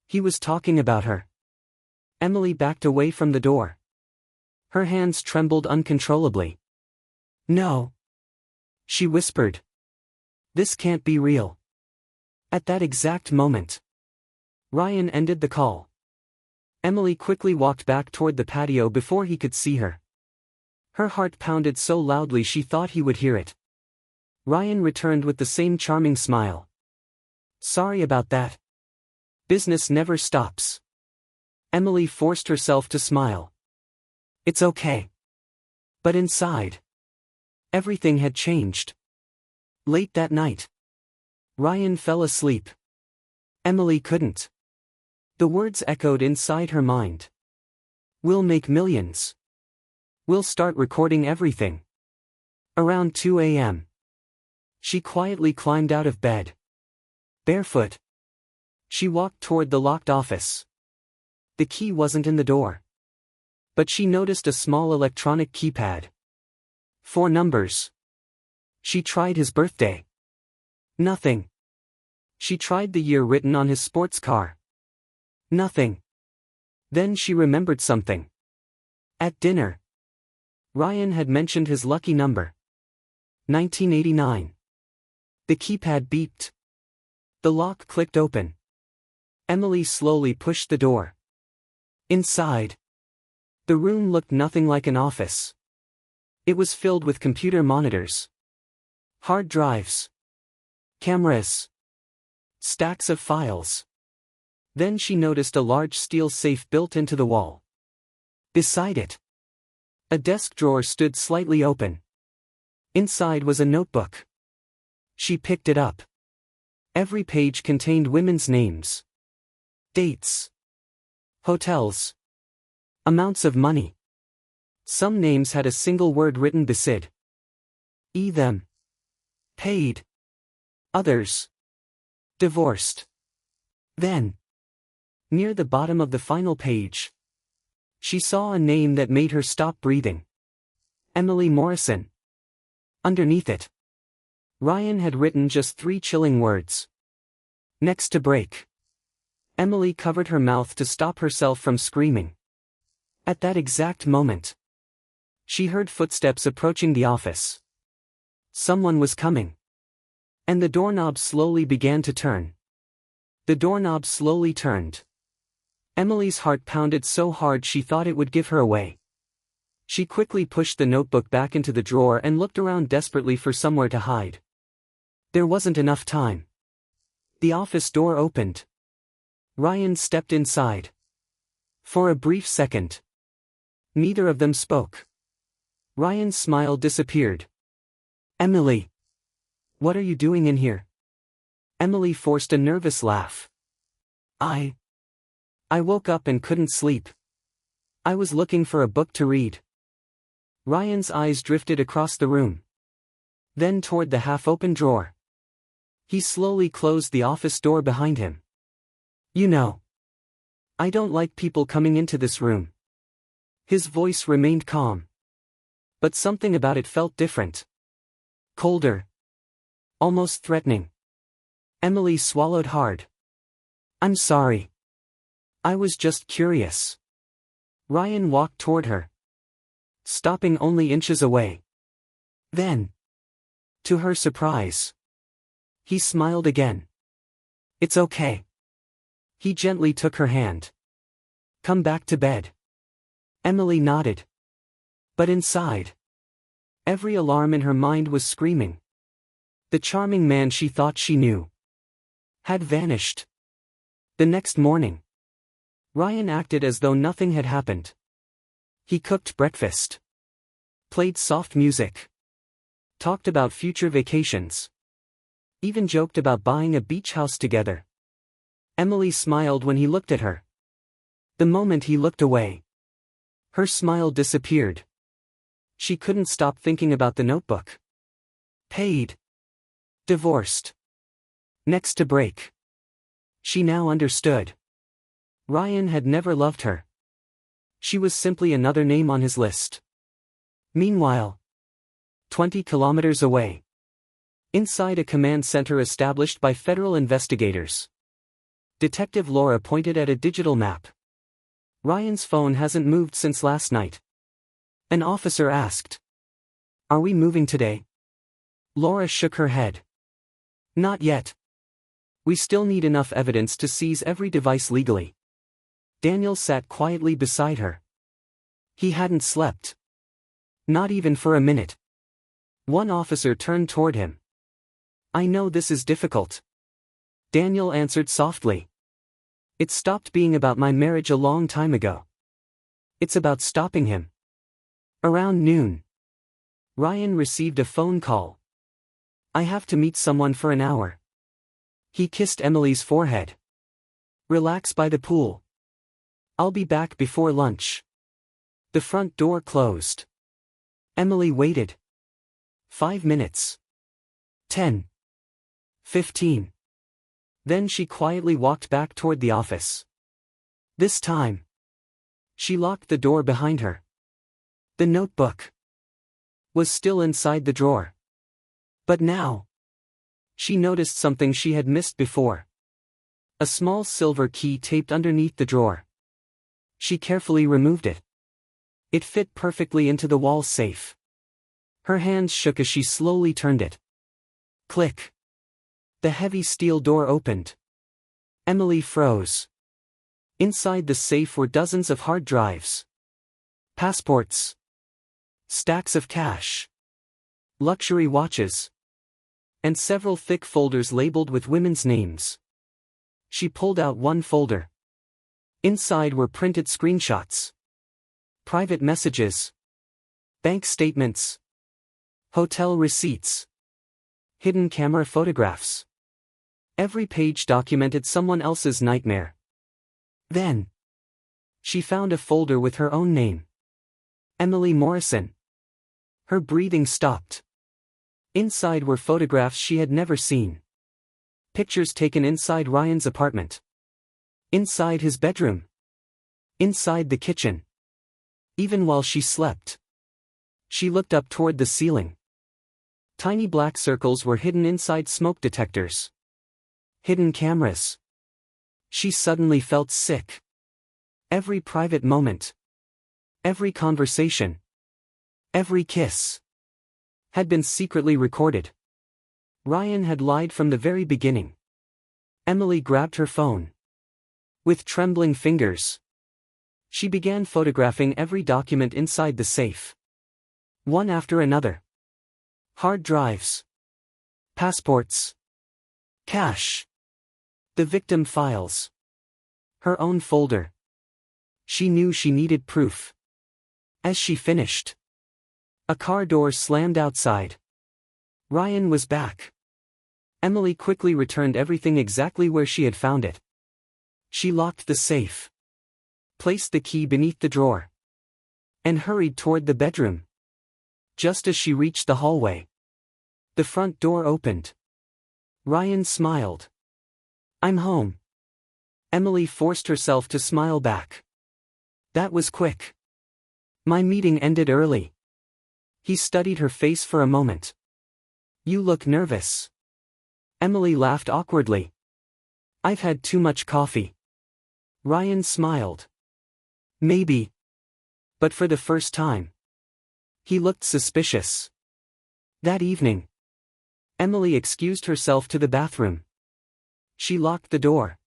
He was talking about her. Emily backed away from the door. Her hands trembled uncontrollably. No. She whispered. This can't be real. At that exact moment, Ryan ended the call. Emily quickly walked back toward the patio before he could see her. Her heart pounded so loudly she thought he would hear it. Ryan returned with the same charming smile. Sorry about that. Business never stops. Emily forced herself to smile. It's okay. But inside, everything had changed. Late that night, Ryan fell asleep. Emily couldn't. The words echoed inside her mind. We'll make millions. We'll start recording everything. Around 2 a.m. She quietly climbed out of bed. Barefoot. She walked toward the locked office. The key wasn't in the door. But she noticed a small electronic keypad. 4 numbers. She tried his birthday. Nothing. She tried the year written on his sports car. Nothing. Then she remembered something. At dinner, Ryan had mentioned his lucky number. 1989. The keypad beeped. The lock clicked open. Emily slowly pushed the door. Inside, the room looked nothing like an office. It was filled with computer monitors, hard drives, cameras, stacks of files. Then she noticed a large steel safe built into the wall. Beside it, a desk drawer stood slightly open. Inside was a notebook. She picked it up. Every page contained women's names, dates, hotels, amounts of money. Some names had a single word written beside them. Paid. Others, divorced. Then, near the bottom of the final page, she saw a name that made her stop breathing. Emily Morrison. Underneath it, Ryan had written just 3 chilling words. Next to break. Emily covered her mouth to stop herself from screaming. At that exact moment, she heard footsteps approaching the office. Someone was coming. And the doorknob slowly began to turn. The doorknob slowly turned. Emily's heart pounded so hard she thought it would give her away. She quickly pushed the notebook back into the drawer and looked around desperately for somewhere to hide. There wasn't enough time. The office door opened. Ryan stepped inside. For a brief second, neither of them spoke. Ryan's smile disappeared. Emily. What are you doing in here? Emily forced a nervous laugh. I woke up and couldn't sleep. I was looking for a book to read. Ryan's eyes drifted across the room. Then toward the half-open drawer. He slowly closed the office door behind him. You know, I don't like people coming into this room. His voice remained calm. But something about it felt different. Colder. Almost threatening. Emily swallowed hard. I'm sorry. I was just curious. Ryan walked toward her. stopping only inches away. Then, to her surprise, he smiled again. "It's okay." He gently took her hand. "Come back to bed." Emily nodded. But inside, every alarm in her mind was screaming. The charming man she thought she knew had vanished. The next morning, Ryan acted as though nothing had happened. He cooked breakfast, played soft music, talked about future vacations, even joked about buying a beach house together. Emily smiled when he looked at her. The moment he looked away, her smile disappeared. She couldn't stop thinking about the notebook. Paid. Divorced. Next to break. She now understood. Ryan had never loved her. She was simply another name on his list. Meanwhile, 20 kilometers away, inside a command center established by federal investigators, Detective Laura pointed at a digital map. "Ryan's phone hasn't moved since last night." An officer asked. "Are we moving today?" Laura shook her head. "Not yet. We still need enough evidence to seize every device legally." Daniel sat quietly beside her. He hadn't slept. Not even for a minute. One officer turned toward him. "I know this is difficult." Daniel answered softly. "It stopped being about my marriage a long time ago. It's about stopping him." Around noon, Ryan received a phone call. "I have to meet someone for an hour." He kissed Emily's forehead. "Relax by the pool. I'll be back before lunch." The front door closed. Emily waited. 5 minutes. 10. 15. Then she quietly walked back toward the office. This time, she locked the door behind her. The notebook was still inside the drawer. But now, she noticed something she had missed before. A small silver key taped underneath the drawer. She carefully removed it. It fit perfectly into the wall safe. Her hands shook as she slowly turned it. Click. The heavy steel door opened. Emily froze. Inside the safe were dozens of hard drives, passports, stacks of cash, luxury watches, and several thick folders labeled with women's names. She pulled out one folder. Inside were printed screenshots, private messages, bank statements, hotel receipts, hidden camera photographs. Every page documented someone else's nightmare. Then, she found a folder with her own name. Emily Morrison. Her breathing stopped. Inside were photographs she had never seen. Pictures taken inside Ryan's apartment. Inside his bedroom. Inside the kitchen. Even while she slept, she looked up toward the ceiling. Tiny black circles were hidden inside smoke detectors. Hidden cameras. She suddenly felt sick. Every private moment, every conversation, every kiss had been secretly recorded. Ryan had lied from the very beginning. Emily grabbed her phone. With trembling fingers, she began photographing every document inside the safe. One after another. Hard drives, passports, cash, the victim files, her own folder. She knew she needed proof. As she finished, a car door slammed outside. Ryan was back. Emily quickly returned everything exactly where she had found it. She locked the safe, placed the key beneath the drawer, and hurried toward the bedroom. Just as she reached the hallway, the front door opened. Ryan smiled. "I'm home." Emily forced herself to smile back. "That was quick." "My meeting ended early." He studied her face for a moment. "You look nervous." Emily laughed awkwardly. "I've had too much coffee." Ryan smiled. "Maybe. But for the first time, He looked suspicious. That evening, Emily excused herself to the bathroom. She locked the door,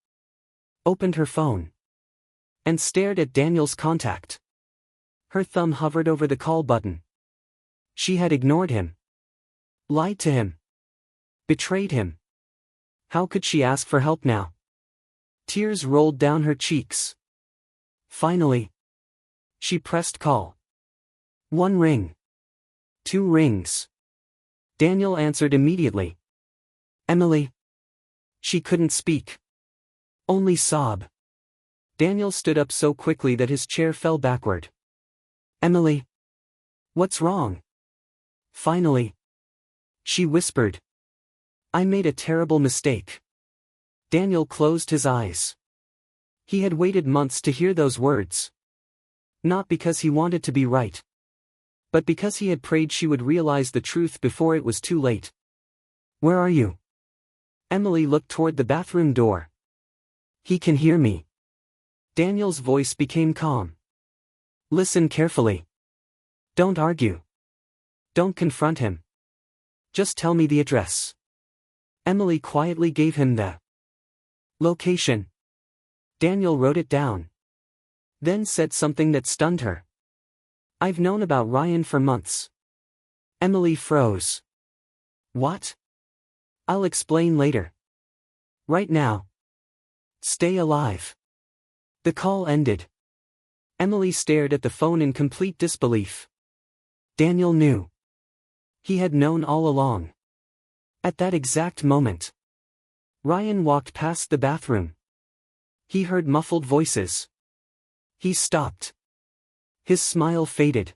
opened her phone, and stared at Daniel's contact. Her thumb hovered over the call button. She had ignored him, lied to him, betrayed him. How could she ask for help now? Tears rolled down her cheeks. Finally, she pressed call. 1 ring. 2 rings. Daniel answered immediately. Emily. She couldn't speak. Only sob. Daniel stood up so quickly that his chair fell backward. Emily. What's wrong? Finally. She whispered. I made a terrible mistake. Daniel closed his eyes. He had waited months to hear those words. Not because he wanted to be right, but because he had prayed she would realize the truth before it was too late. Where are you? Emily looked toward the bathroom door. He can hear me. Daniel's voice became calm. Listen carefully. Don't argue. Don't confront him. Just tell me the address. Emily quietly gave him the location. Daniel wrote it down. Then said something that stunned her. I've known about Ryan for months. Emily froze. What? I'll explain later. Right now. Stay alive. The call ended. Emily stared at the phone in complete disbelief. Daniel knew. He had known all along. At that exact moment, Ryan walked past the bathroom. He heard muffled voices. He stopped. His smile faded.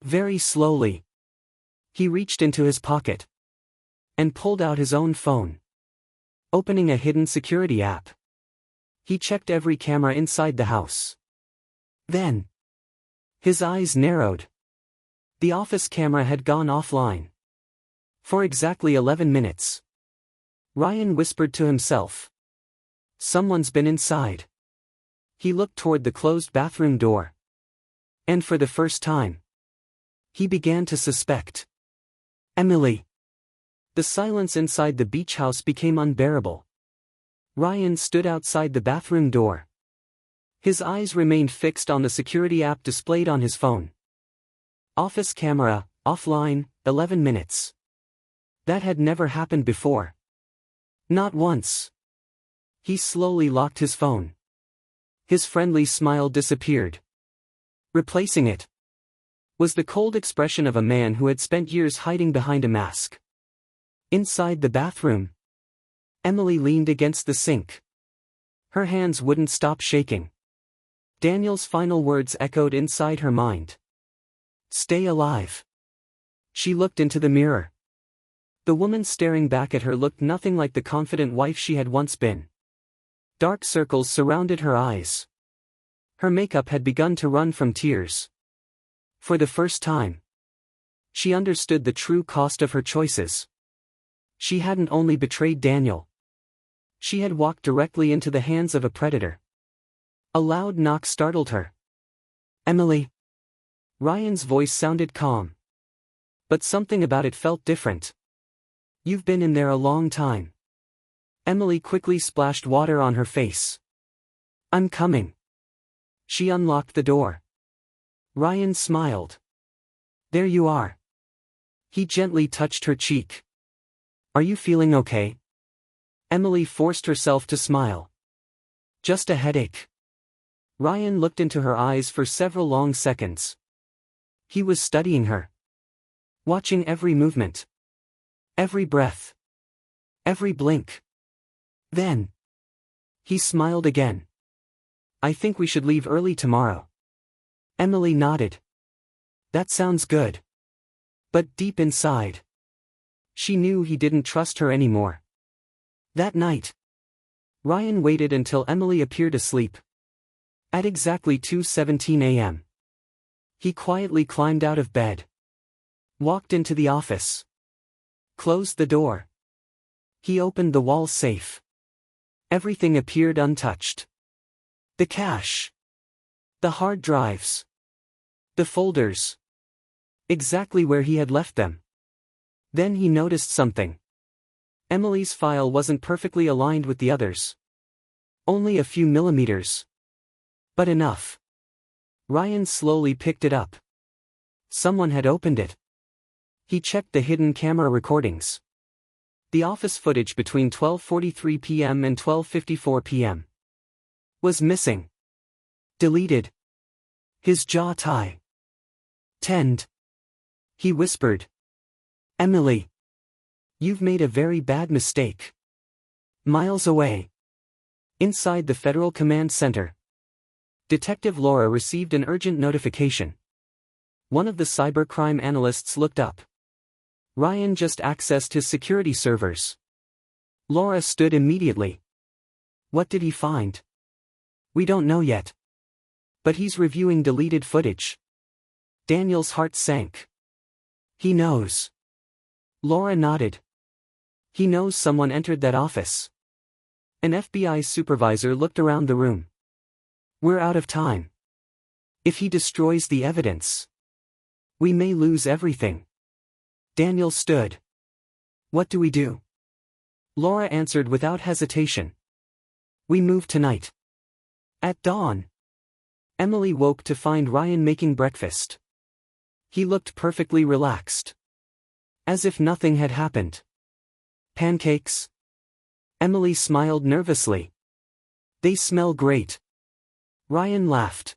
Very slowly, he reached into his pocket and pulled out his own phone. Opening a hidden security app, he checked every camera inside the house. Then, his eyes narrowed. The office camera had gone offline. For exactly 11 minutes. Ryan whispered to himself. Someone's been inside. He looked toward the closed bathroom door. And for the first time, he began to suspect. Emily. The silence inside the beach house became unbearable. Ryan stood outside the bathroom door. His eyes remained fixed on the security app displayed on his phone. Office camera, offline, 11 minutes. That had never happened before. Not once. He slowly locked his phone. His friendly smile disappeared. Replacing it was the cold expression of a man who had spent years hiding behind a mask. Inside the bathroom, Emily leaned against the sink. Her hands wouldn't stop shaking. Daniel's final words echoed inside her mind. Stay alive. She looked into the mirror. The woman staring back at her looked nothing like the confident wife she had once been. Dark circles surrounded her eyes. Her makeup had begun to run from tears. For the first time, she understood the true cost of her choices. She hadn't only betrayed Daniel. She had walked directly into the hands of a predator. A loud knock startled her. Emily. Ryan's voice sounded calm. But something about it felt different. You've been in there a long time. Emily quickly splashed water on her face. I'm coming. She unlocked the door. Ryan smiled. There you are. He gently touched her cheek. Are you feeling okay? Emily forced herself to smile. Just a headache. Ryan looked into her eyes for several long seconds. He was studying her. Watching every movement. Every breath. Every blink. Then, he smiled again. I think we should leave early tomorrow. Emily nodded. That sounds good. But deep inside, she knew he didn't trust her anymore. That night, Ryan waited until Emily appeared asleep. At exactly 2:17 a.m., he quietly climbed out of bed. Walked into the office. Closed the door. He opened the wall safe. Everything appeared untouched. The cash. The hard drives. The folders. Exactly where he had left them. Then he noticed something. Emily's file wasn't perfectly aligned with the others. Only a few millimeters. But enough. Ryan slowly picked it up. Someone had opened it. He checked the hidden camera recordings. The office footage between 12:43 p.m. and 12:54 p.m. was missing. Deleted. His jaw tightened. He whispered. Emily. You've made a very bad mistake. Miles away. Inside the Federal Command Center. Detective Laura received an urgent notification. One of the cybercrime analysts looked up. Ryan just accessed his security servers. Laura stood immediately. What did he find? We don't know yet. But he's reviewing deleted footage. Daniel's heart sank. He knows. Laura nodded. He knows someone entered that office. An FBI supervisor looked around the room. We're out of time. If he destroys the evidence, we may lose everything. Daniel stood. What do we do? Laura answered without hesitation. We move tonight. At dawn. Emily woke to find Ryan making breakfast. He looked perfectly relaxed. As if nothing had happened. Pancakes? Emily smiled nervously. They smell great. Ryan laughed.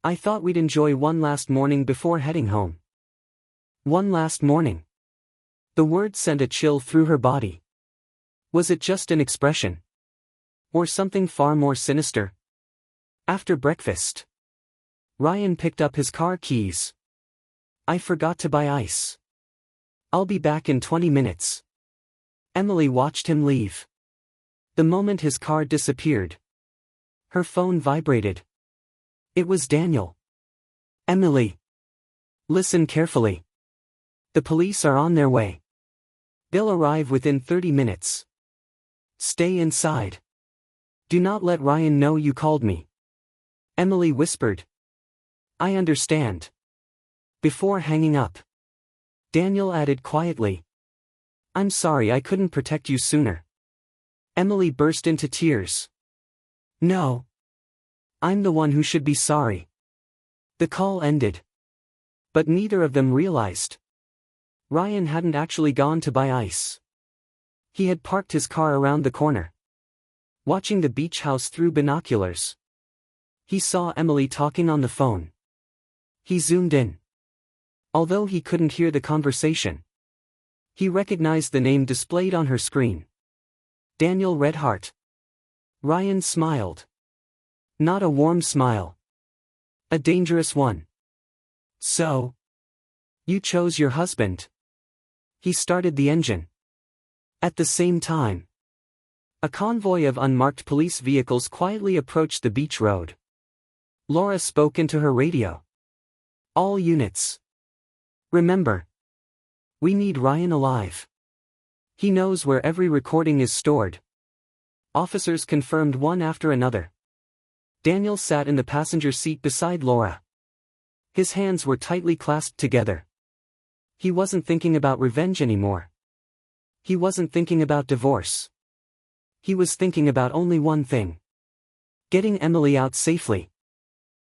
I thought we'd enjoy one last morning before heading home. One last morning. The word sent a chill through her body. Was it just an expression? Or something far more sinister? After breakfast, Ryan picked up his car keys. I forgot to buy ice. I'll be back in 20 minutes. Emily watched him leave. The moment his car disappeared, her phone vibrated. It was Daniel. Emily. Listen carefully. The police are on their way. They'll arrive within 30 minutes. Stay inside. Do not let Ryan know you called me. Emily whispered. I understand. Before hanging up, Daniel added quietly. I'm sorry I couldn't protect you sooner. Emily burst into tears. No. I'm the one who should be sorry. The call ended. But neither of them realized. Ryan hadn't actually gone to buy ice. He had parked his car around the corner. Watching the beach house through binoculars. He saw Emily talking on the phone. He zoomed in. Although he couldn't hear the conversation, he recognized the name displayed on her screen. Daniel Redhart. Ryan smiled. Not a warm smile. A dangerous one. So? You chose your husband. He started the engine. At the same time, a convoy of unmarked police vehicles quietly approached the beach road. Laura spoke into her radio. All units. Remember. We need Ryan alive. He knows where every recording is stored. Officers confirmed one after another. Daniel sat in the passenger seat beside Laura. His hands were tightly clasped together. He wasn't thinking about revenge anymore. He wasn't thinking about divorce. He was thinking about only one thing. Getting Emily out safely.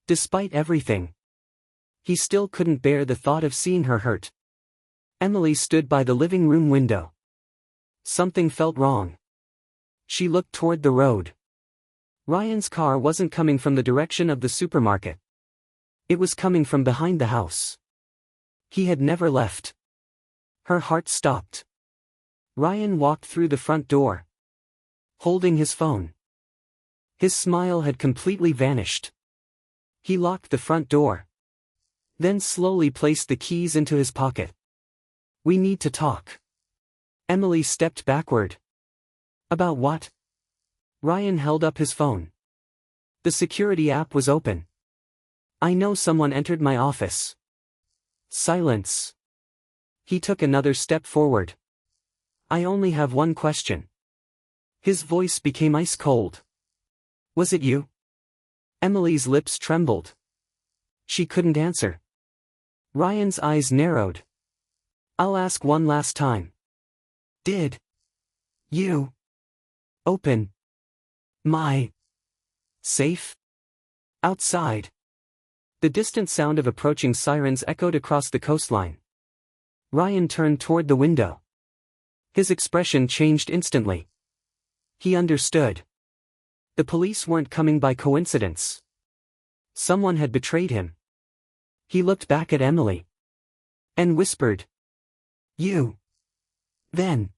Despite everything, he still couldn't bear the thought of seeing her hurt. Emily stood by the living room window. Something felt wrong. She looked toward the road. Ryan's car wasn't coming from the direction of the supermarket. It was coming from behind the house. He had never left. Her heart stopped. Ryan walked through the front door, holding his phone. His smile had completely vanished. He locked the front door, then slowly placed the keys into his pocket. We need to talk. Emily stepped backward. About what? Ryan held up his phone. The security app was open. I know someone entered my office. Silence. He took another step forward. I only have one question. His voice became ice cold. Was it you? Emily's lips trembled. She couldn't answer. Ryan's eyes narrowed. I'll ask one last time. Did you open my safe? Outside. The distant sound of approaching sirens echoed across the coastline. Ryan turned toward the window. His expression changed instantly. He understood. The police weren't coming by coincidence. Someone had betrayed him. He looked back at Emily and whispered, "You." Then,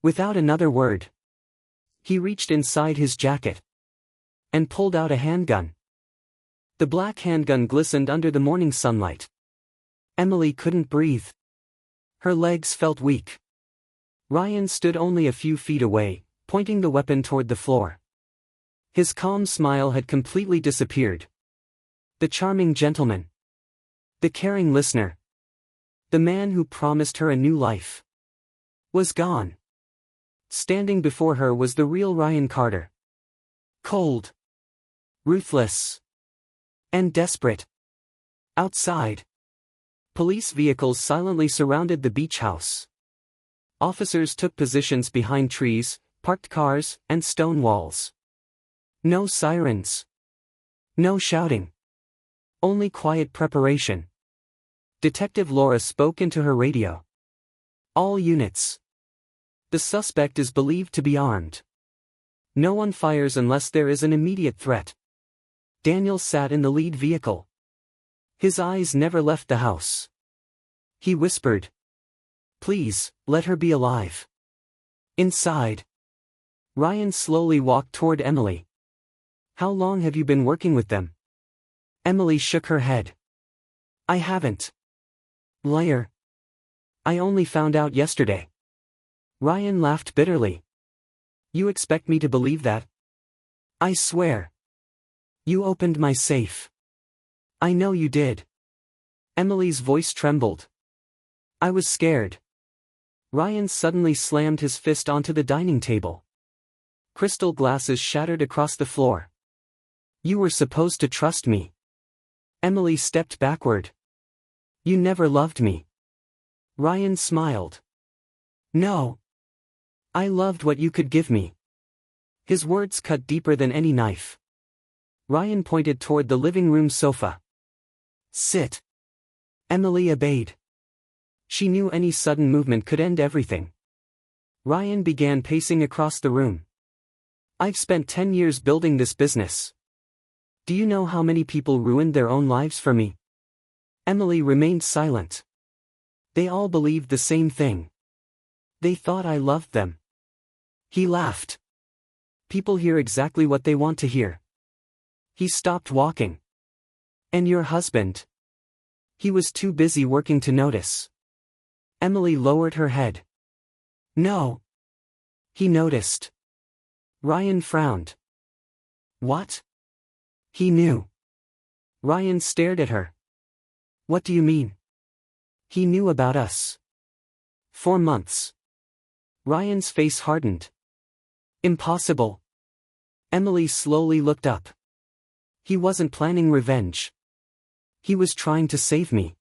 without another word, he reached inside his jacket and pulled out a handgun. The black handgun glistened under the morning sunlight. Emily couldn't breathe. Her legs felt weak. Ryan stood only a few feet away, pointing the weapon toward the floor. His calm smile had completely disappeared. The charming gentleman. The caring listener. The man who promised her a new life. Was gone. Standing before her was the real Ryan Carter. Cold. Ruthless. And desperate. Outside. Police vehicles silently surrounded the beach house. Officers took positions behind trees, parked cars, and stone walls. No sirens. No shouting. Only quiet preparation. Detective Laura spoke into her radio. All units. The suspect is believed to be armed. No one fires unless there is an immediate threat. Daniel sat in the lead vehicle. His eyes never left the house. He whispered, "Please, let her be alive." Inside. Ryan slowly walked toward Emily. "How long have you been working with them?" Emily shook her head. "I haven't." "Liar. I only found out yesterday." Ryan laughed bitterly. "You expect me to believe that?" "I swear. You opened my safe." "I know you did." Emily's voice trembled. "I was scared." Ryan suddenly slammed his fist onto the dining table. Crystal glasses shattered across the floor. "You were supposed to trust me." Emily stepped backward. "You never loved me." Ryan smiled. "No. I loved what you could give me." His words cut deeper than any knife. Ryan pointed toward the living room sofa. "Sit." Emily obeyed. She knew any sudden movement could end everything. Ryan began pacing across the room. "I've spent 10 years building this business. Do you know how many people ruined their own lives for me?" Emily remained silent. "They all believed the same thing. They thought I loved them." He laughed. "People hear exactly what they want to hear." He stopped walking. "And your husband?" He was too busy working to notice. Emily lowered her head. "No." He noticed. Ryan frowned. "What?" He knew. Ryan stared at her. "What do you mean?" "He knew about us. 4 months." Ryan's face hardened. "Impossible." Emily slowly looked up. "He wasn't planning revenge. He was trying to save me."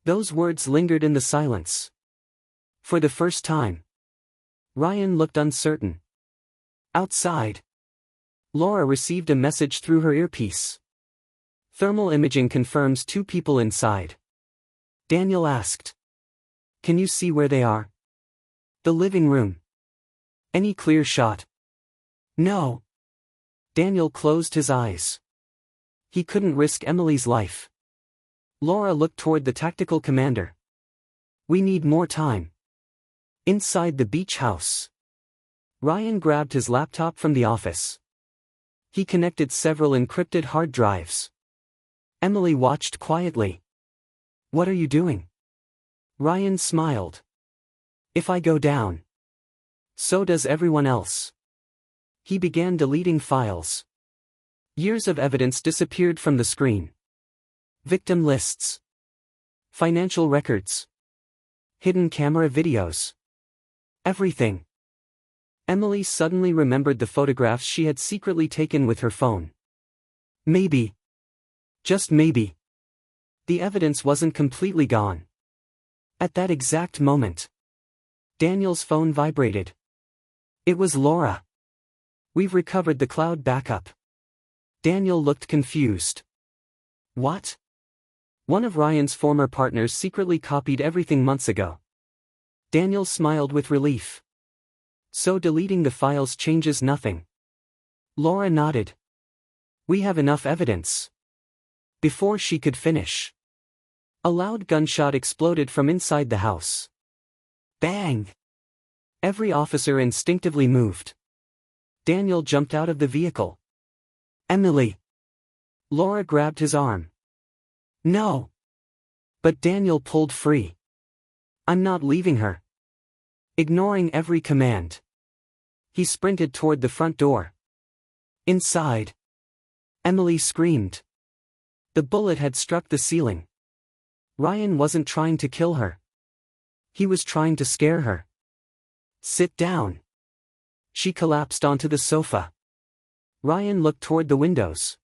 Those words lingered in the silence. For the first time, Ryan looked uncertain. Outside, Laura received a message through her earpiece. "Thermal imaging confirms 2 people inside." Daniel asked, "Can you see where they are?" "The living room." "Any clear shot?" "No." Daniel closed his eyes. He couldn't risk Emily's life. Laura looked toward the tactical commander. "We need more time." Inside the beach house, Ryan grabbed his laptop from the office. He connected several encrypted hard drives. Emily watched quietly. "What are you doing?" Ryan smiled. "If I go down, so does everyone else." He began deleting files. Years of evidence disappeared from the screen. Victim lists. Financial records. Hidden camera videos. Everything. Emily suddenly remembered the photographs she had secretly taken with her phone. Maybe. Just maybe. The evidence wasn't completely gone. At that exact moment, Daniel's phone vibrated. It was Laura. "We've recovered the cloud backup." Daniel looked confused. "What?" "One of Ryan's former partners secretly copied everything months ago." Daniel smiled with relief. "So deleting the files changes nothing?" Laura nodded. "We have enough evidence." Before she could finish, a loud gunshot exploded from inside the house. Bang! Every officer instinctively moved. Daniel jumped out of the vehicle. "Emily!" Laura grabbed his arm. "No!" But Daniel pulled free. "I'm not leaving her." Ignoring every command, he sprinted toward the front door. Inside, Emily screamed. The bullet had struck the ceiling. Ryan wasn't trying to kill her. He was trying to scare her. "Sit down." She collapsed onto the sofa. Ryan looked toward the windows.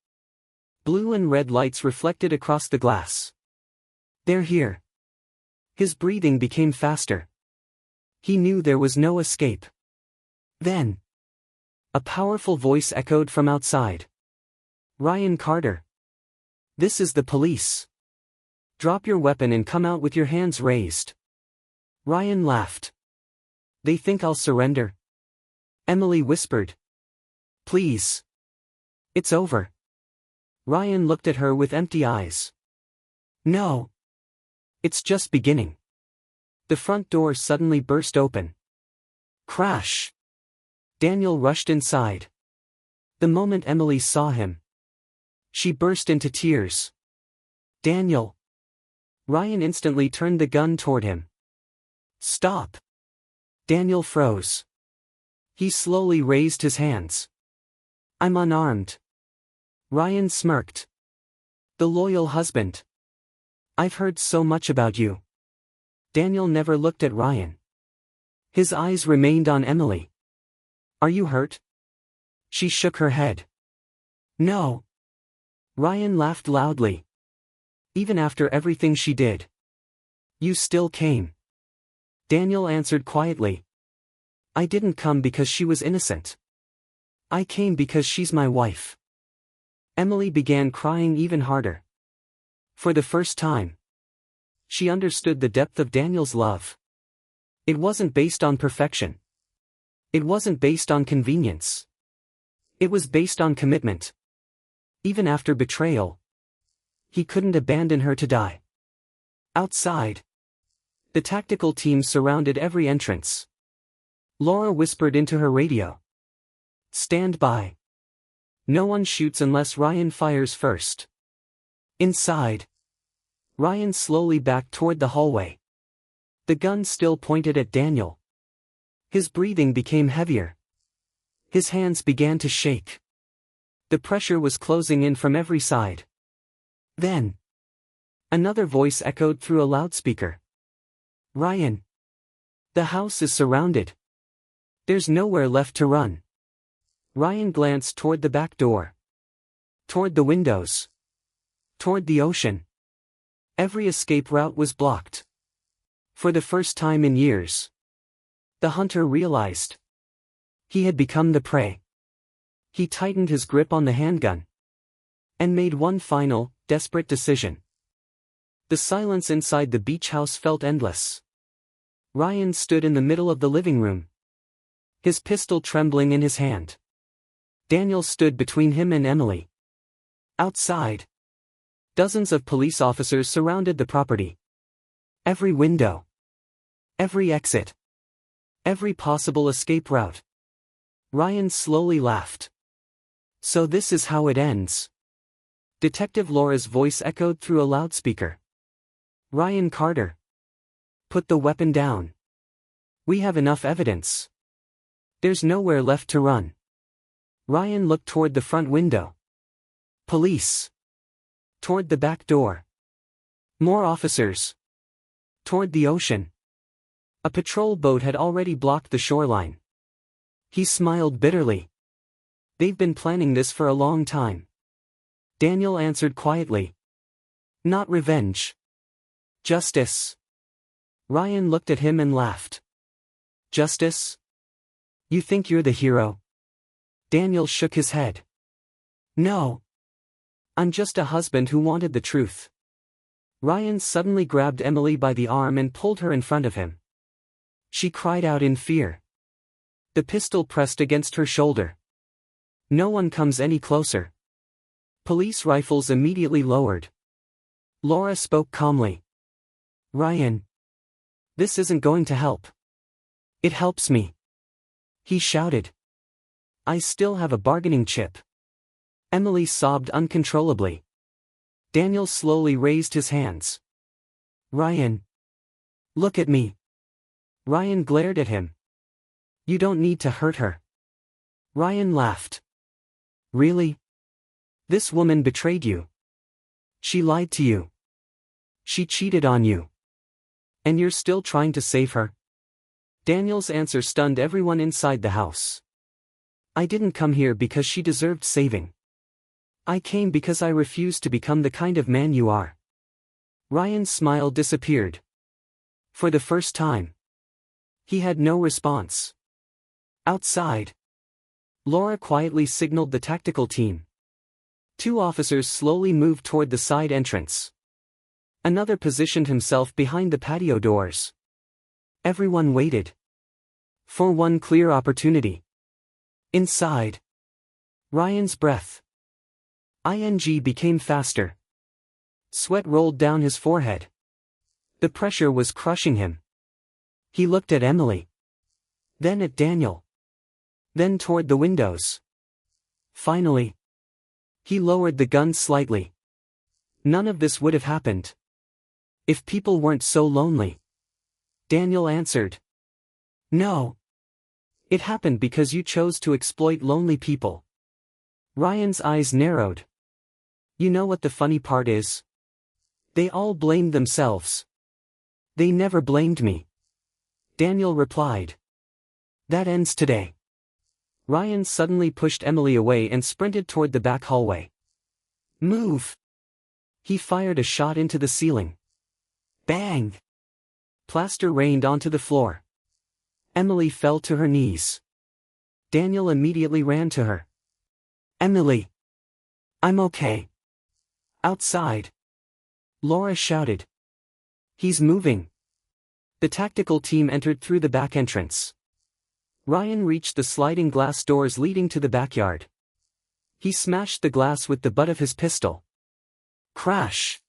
Blue and red lights reflected across the glass. "They're here." His breathing became faster. He knew there was no escape. Then, a powerful voice echoed from outside. "Ryan Carter. This is the police. Drop your weapon and come out with your hands raised." Ryan laughed. "They think I'll surrender?" Emily whispered. "Please. It's over." Ryan looked at her with empty eyes. "No. It's just beginning." The front door suddenly burst open. Crash! Daniel rushed inside. The moment Emily saw him, she burst into tears. "Daniel!" Ryan instantly turned the gun toward him. "Stop!" Daniel froze. He slowly raised his hands. "I'm unarmed." Ryan smirked. "The loyal husband. I've heard so much about you." Daniel never looked at Ryan. His eyes remained on Emily. "Are you hurt?" She shook her head. "No." Ryan laughed loudly. "Even after everything she did, you still came." Daniel answered quietly. "I didn't come because she was innocent. I came because she's my wife." Emily began crying even harder. For the first time, she understood the depth of Daniel's love. It wasn't based on perfection. It wasn't based on convenience. It was based on commitment. Even after betrayal, he couldn't abandon her to die. Outside, the tactical team surrounded every entrance. Laura whispered into her radio. "Stand by. No one shoots unless Ryan fires first." Inside, Ryan slowly backed toward the hallway. The gun still pointed at Daniel. His breathing became heavier. His hands began to shake. The pressure was closing in from every side. Then, another voice echoed through a loudspeaker. "Ryan. The house is surrounded. There's nowhere left to run." Ryan glanced toward the back door. Toward the windows. Toward the ocean. Every escape route was blocked. For the first time in years, the hunter realized he had become the prey. He tightened his grip on the handgun and made one final, desperate decision. The silence inside the beach house felt endless. Ryan stood in the middle of the living room, his pistol trembling in his hand. Daniel stood between him and Emily. Outside, dozens of police officers surrounded the property. Every window, every exit, every possible escape route. Ryan slowly laughed. "So this is how it ends." Detective Laura's voice echoed through a loudspeaker. "Ryan Carter. Put the weapon down. We have enough evidence. There's nowhere left to run." Ryan looked toward the front window. Police. Toward the back door. More officers. Toward the ocean. A patrol boat had already blocked the shoreline. He smiled bitterly. "They've been planning this for a long time." Daniel answered quietly. Not revenge. Justice. Ryan looked at him and laughed. Justice? You think you're the hero? Daniel shook his head. No. I'm just a husband who wanted the truth. Ryan suddenly grabbed Emily by the arm and pulled her in front of him. She cried out in fear. The pistol pressed against her shoulder. No one comes any closer. Police rifles immediately lowered. Laura spoke calmly. Ryan. This isn't going to help. It helps me. He shouted. I still have a bargaining chip. Emily sobbed uncontrollably. Daniel slowly raised his hands. Ryan. Look at me. Ryan glared at him. You don't need to hurt her. Ryan laughed. Really? This woman betrayed you. She lied to you. She cheated on you. And you're still trying to save her? Daniel's answer stunned everyone inside the house. I didn't come here because she deserved saving. I came because I refused to become the kind of man you are. Ryan's smile disappeared. For the first time. He had no response. Outside. Laura quietly signaled the tactical team. 2 officers slowly moved toward the side entrance. Another positioned himself behind the patio doors. Everyone waited. For one clear opportunity. Inside. Ryan's breath. Became faster. Sweat rolled down his forehead. The pressure was crushing him. He looked at Emily. Then at Daniel. Then toward the windows. Finally. He lowered the gun slightly. None of this would have happened. If people weren't so lonely. Daniel answered. No. It happened because you chose to exploit lonely people. Ryan's eyes narrowed. You know what the funny part is? They all blamed themselves. They never blamed me. Daniel replied. That ends today. Ryan suddenly pushed Emily away and sprinted toward the back hallway. Move! He fired a shot into the ceiling. Bang! Plaster rained onto the floor. Emily fell to her knees. Daniel immediately ran to her. Emily! I'm okay. Outside. Laura shouted. He's moving. The tactical team entered through the back entrance. Ryan reached the sliding glass doors leading to the backyard. He smashed the glass with the butt of his pistol. Crash!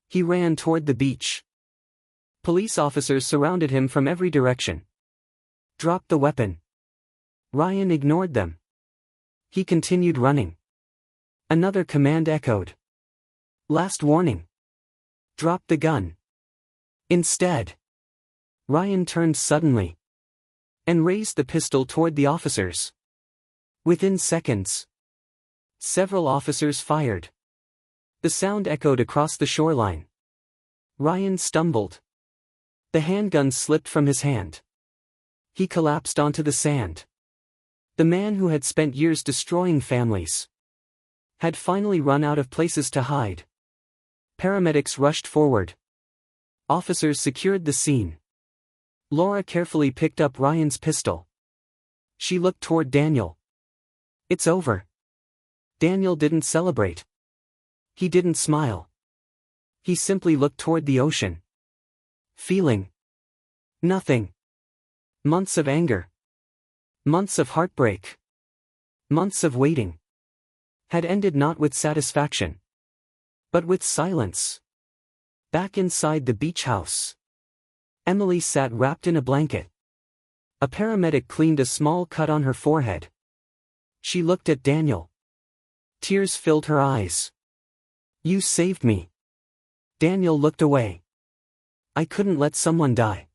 He ran toward the beach. Police officers surrounded him from every direction. Drop the weapon. Ryan ignored them. He continued running. Another command echoed. Last warning. Drop the gun. Instead. Ryan turned suddenly. And raised the pistol toward the officers. Within seconds. Several officers fired. The sound echoed across the shoreline. Ryan stumbled. The handgun slipped from his hand. He collapsed onto the sand. The man who had spent years destroying families had finally run out of places to hide. Paramedics rushed forward. Officers secured the scene. Laura carefully picked up Ryan's pistol. She looked toward Daniel. It's over. Daniel didn't celebrate. He didn't smile. He simply looked toward the ocean. Feeling nothing. Months of anger. Months of heartbreak. Months of waiting. Had ended not with satisfaction. But with silence. Back inside the beach house. Emily sat wrapped in a blanket. A paramedic cleaned a small cut on her forehead. She looked at Daniel. Tears filled her eyes. You saved me. Daniel looked away. I couldn't let someone die.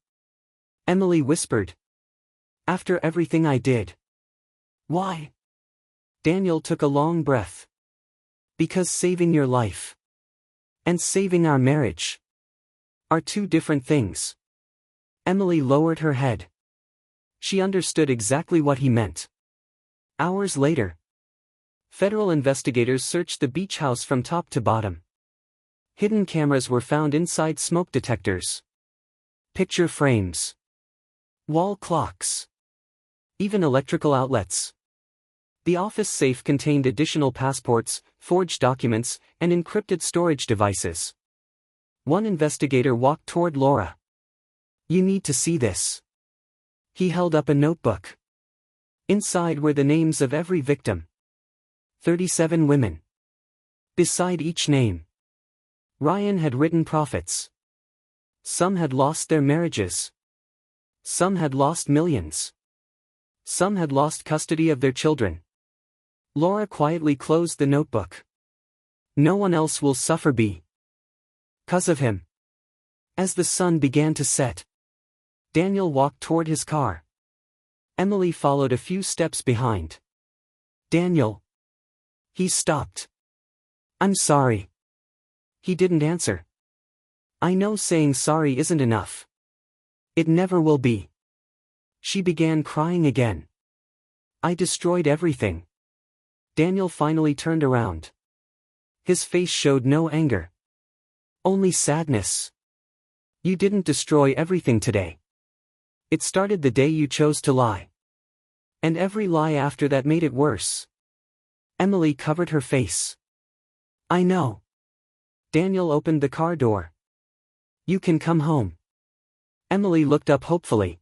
Emily whispered. After everything I did. Why? Daniel took a long breath. Because saving your life and saving our marriage are two different things. Emily lowered her head. She understood exactly what he meant. Hours later, federal investigators searched the beach house from top to bottom. Hidden cameras were found inside smoke detectors, picture frames, wall clocks, even electrical outlets. The office safe contained additional passports, forged documents, and encrypted storage devices. One investigator walked toward Laura. "You need to see this." He held up a notebook. Inside were the names of every victim. 37 women. Beside each name, Ryan had written prophets. Some had lost their marriages. Some had lost millions. Some had lost custody of their children. Laura quietly closed the notebook. "No one else will suffer because of him." As the sun began to set, Daniel walked toward his car. Emily followed a few steps behind. "Daniel." He stopped. "I'm sorry." He didn't answer. "I know saying sorry isn't enough. It never will be." She began crying again. "I destroyed everything." Daniel finally turned around. His face showed no anger. Only sadness. "You didn't destroy everything today. It started the day you chose to lie. And every lie after that made it worse." Emily covered her face. "I know." Daniel opened the car door. "You can come home." Emily looked up hopefully.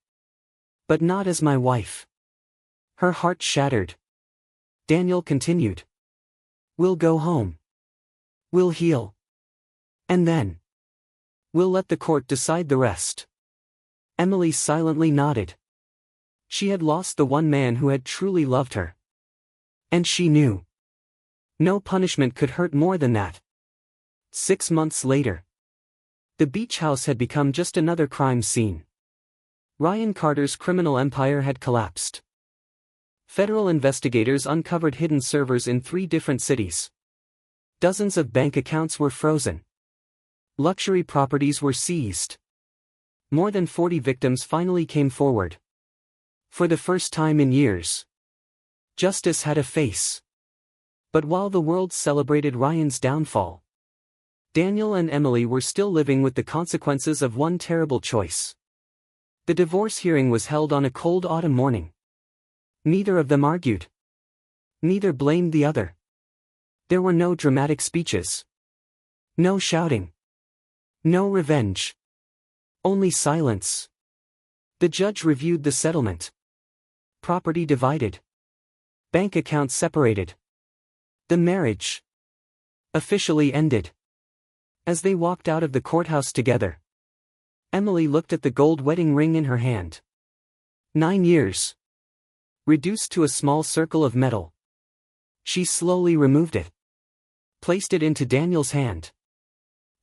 "But not as my wife." Her heart shattered. Daniel continued. "We'll go home. We'll heal. And then we'll let the court decide the rest." Emily silently nodded. She had lost the one man who had truly loved her. And she knew no punishment could hurt more than that. 6 months later, the beach house had become just another crime scene. Ryan Carter's criminal empire had collapsed. Federal investigators uncovered hidden servers in 3 different cities. Dozens of bank accounts were frozen. Luxury properties were seized. More than 40 victims finally came forward. For the first time in years, justice had a face. But while the world celebrated Ryan's downfall, Daniel and Emily were still living with the consequences of one terrible choice. The divorce hearing was held on a cold autumn morning. Neither of them argued. Neither blamed the other. There were no dramatic speeches. No shouting. No revenge. Only silence. The judge reviewed the settlement. Property divided. Bank accounts separated. The marriage officially ended. As they walked out of the courthouse together, Emily looked at the gold wedding ring in her hand. 9 years. Reduced to a small circle of metal. She slowly removed it. Placed it into Daniel's hand.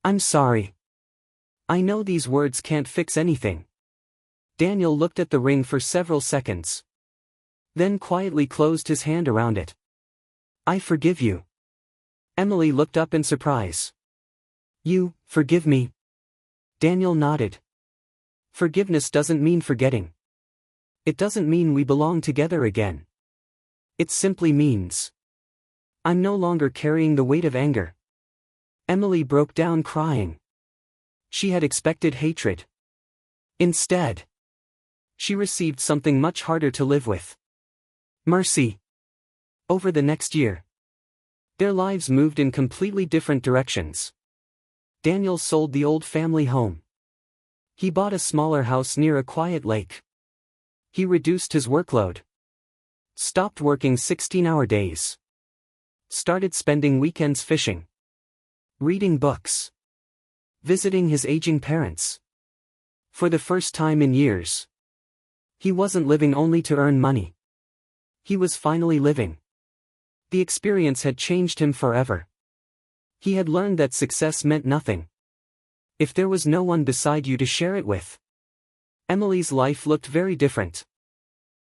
"I'm sorry. I know these words can't fix anything." Daniel looked at the ring for several seconds. Then quietly closed his hand around it. "I forgive you." Emily looked up in surprise. "You forgive me?" Daniel nodded. "Forgiveness doesn't mean forgetting. It doesn't mean we belong together again. It simply means I'm no longer carrying the weight of anger." Emily broke down crying. She had expected hatred. Instead, she received something much harder to live with. Mercy. Over the next year, their lives moved in completely different directions. Daniel sold the old family home. He bought a smaller house near a quiet lake. He reduced his workload. Stopped working 16-hour days. Started spending weekends fishing. Reading books. Visiting his aging parents. For the first time in years, he wasn't living only to earn money. He was finally living. The experience had changed him forever. He had learned that success meant nothing if there was no one beside you to share it with. Emily's life looked very different.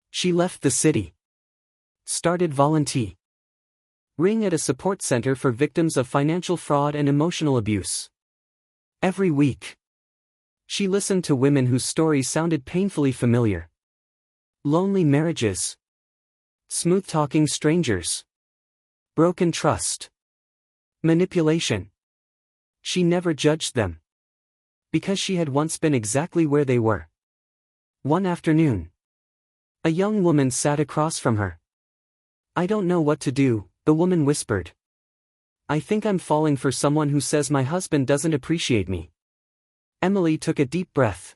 She left the city. Started volunteering at a support center for victims of financial fraud and emotional abuse. Every week, she listened to women whose stories sounded painfully familiar. Lonely marriages. Smooth-talking strangers. Broken trust. Manipulation. She never judged them. Because she had once been exactly where they were. One afternoon, a young woman sat across from her. "I don't know what to do," the woman whispered. "I think I'm falling for someone who says my husband doesn't appreciate me." Emily took a deep breath.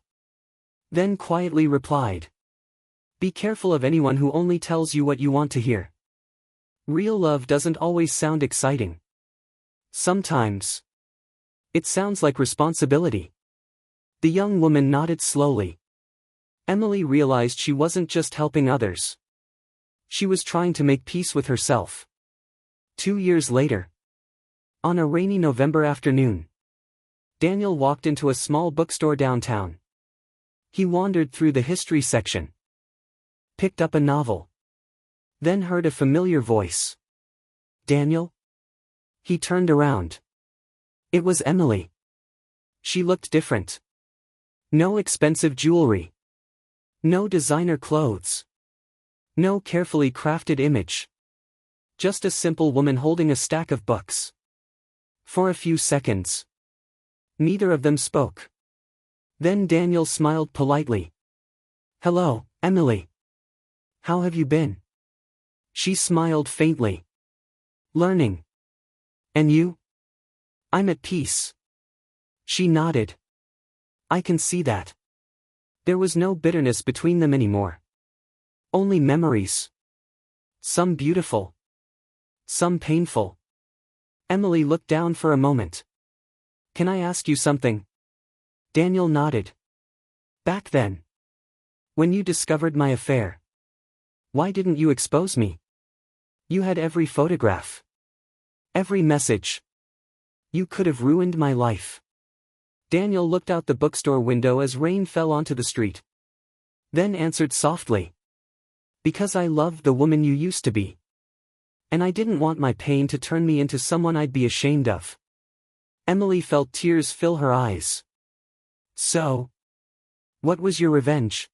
Then quietly replied, "Be careful of anyone who only tells you what you want to hear. Real love doesn't always sound exciting. Sometimes it sounds like responsibility." The young woman nodded slowly. Emily realized she wasn't just helping others. She was trying to make peace with herself. 2 years later, on a rainy November afternoon, Daniel walked into a small bookstore downtown. He wandered through the history section, picked up a novel, then heard a familiar voice. "Daniel?" He turned around. It was Emily. She looked different. No expensive jewelry. No designer clothes. No carefully crafted image. Just a simple woman holding a stack of books. For a few seconds, neither of them spoke. Then Daniel smiled politely. "Hello, Emily. How have you been?" She smiled faintly. "Learning. And you?" "I'm at peace." She nodded. "I can see that." There was no bitterness between them anymore. Only memories. Some beautiful. Some painful. Emily looked down for a moment. "Can I ask you something?" Daniel nodded. "Back then, when you discovered my affair, why didn't you expose me? You had every photograph. Every message. You could have ruined my life." Daniel looked out the bookstore window as rain fell onto the street. Then answered softly. "Because I loved the woman you used to be. And I didn't want my pain to turn me into someone I'd be ashamed of." Emily felt tears fill her eyes. "So, what was your revenge?"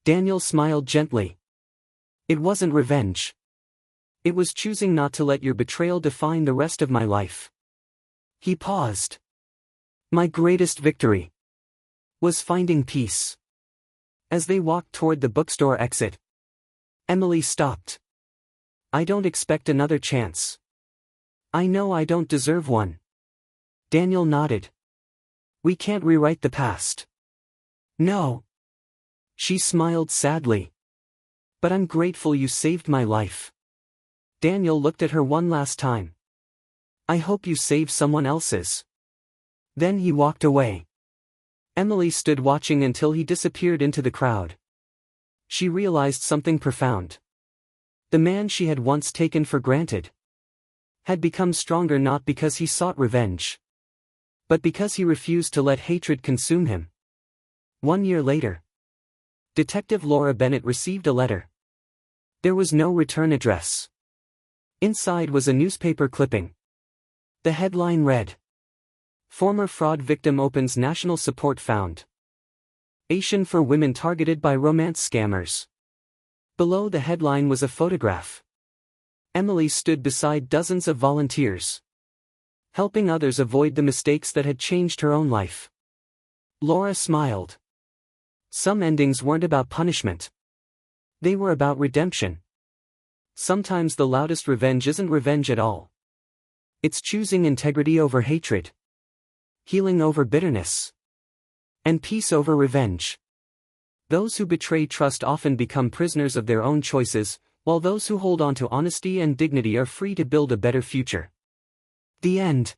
Daniel smiled gently. "It wasn't revenge. It was choosing not to let your betrayal define the rest of my life." He paused. "My greatest victory was finding peace." As they walked toward the bookstore exit, Emily stopped. "I don't expect another chance. I know I don't deserve one." Daniel nodded. "We can't rewrite the past." "No." She smiled sadly. "But I'm grateful you saved my life." Daniel looked at her one last time. "I hope you save someone else's." Then he walked away. Emily stood watching until he disappeared into the crowd. She realized something profound. The man she had once taken for granted had become stronger not because he sought revenge, but because he refused to let hatred consume him. 1 year later, Detective Laura Bennett received a letter. There was no return address. Inside was a newspaper clipping. The headline read, "Former fraud victim opens national support found. Asian for women targeted by romance scammers." Below the headline was a photograph. Emily stood beside dozens of volunteers, helping others avoid the mistakes that had changed her own life. Laura smiled. Some endings weren't about punishment. They were about redemption. Sometimes the loudest revenge isn't revenge at all. It's choosing integrity over hatred, healing over bitterness, and peace over revenge. Those who betray trust often become prisoners of their own choices, while those who hold on to honesty and dignity are free to build a better future. The end.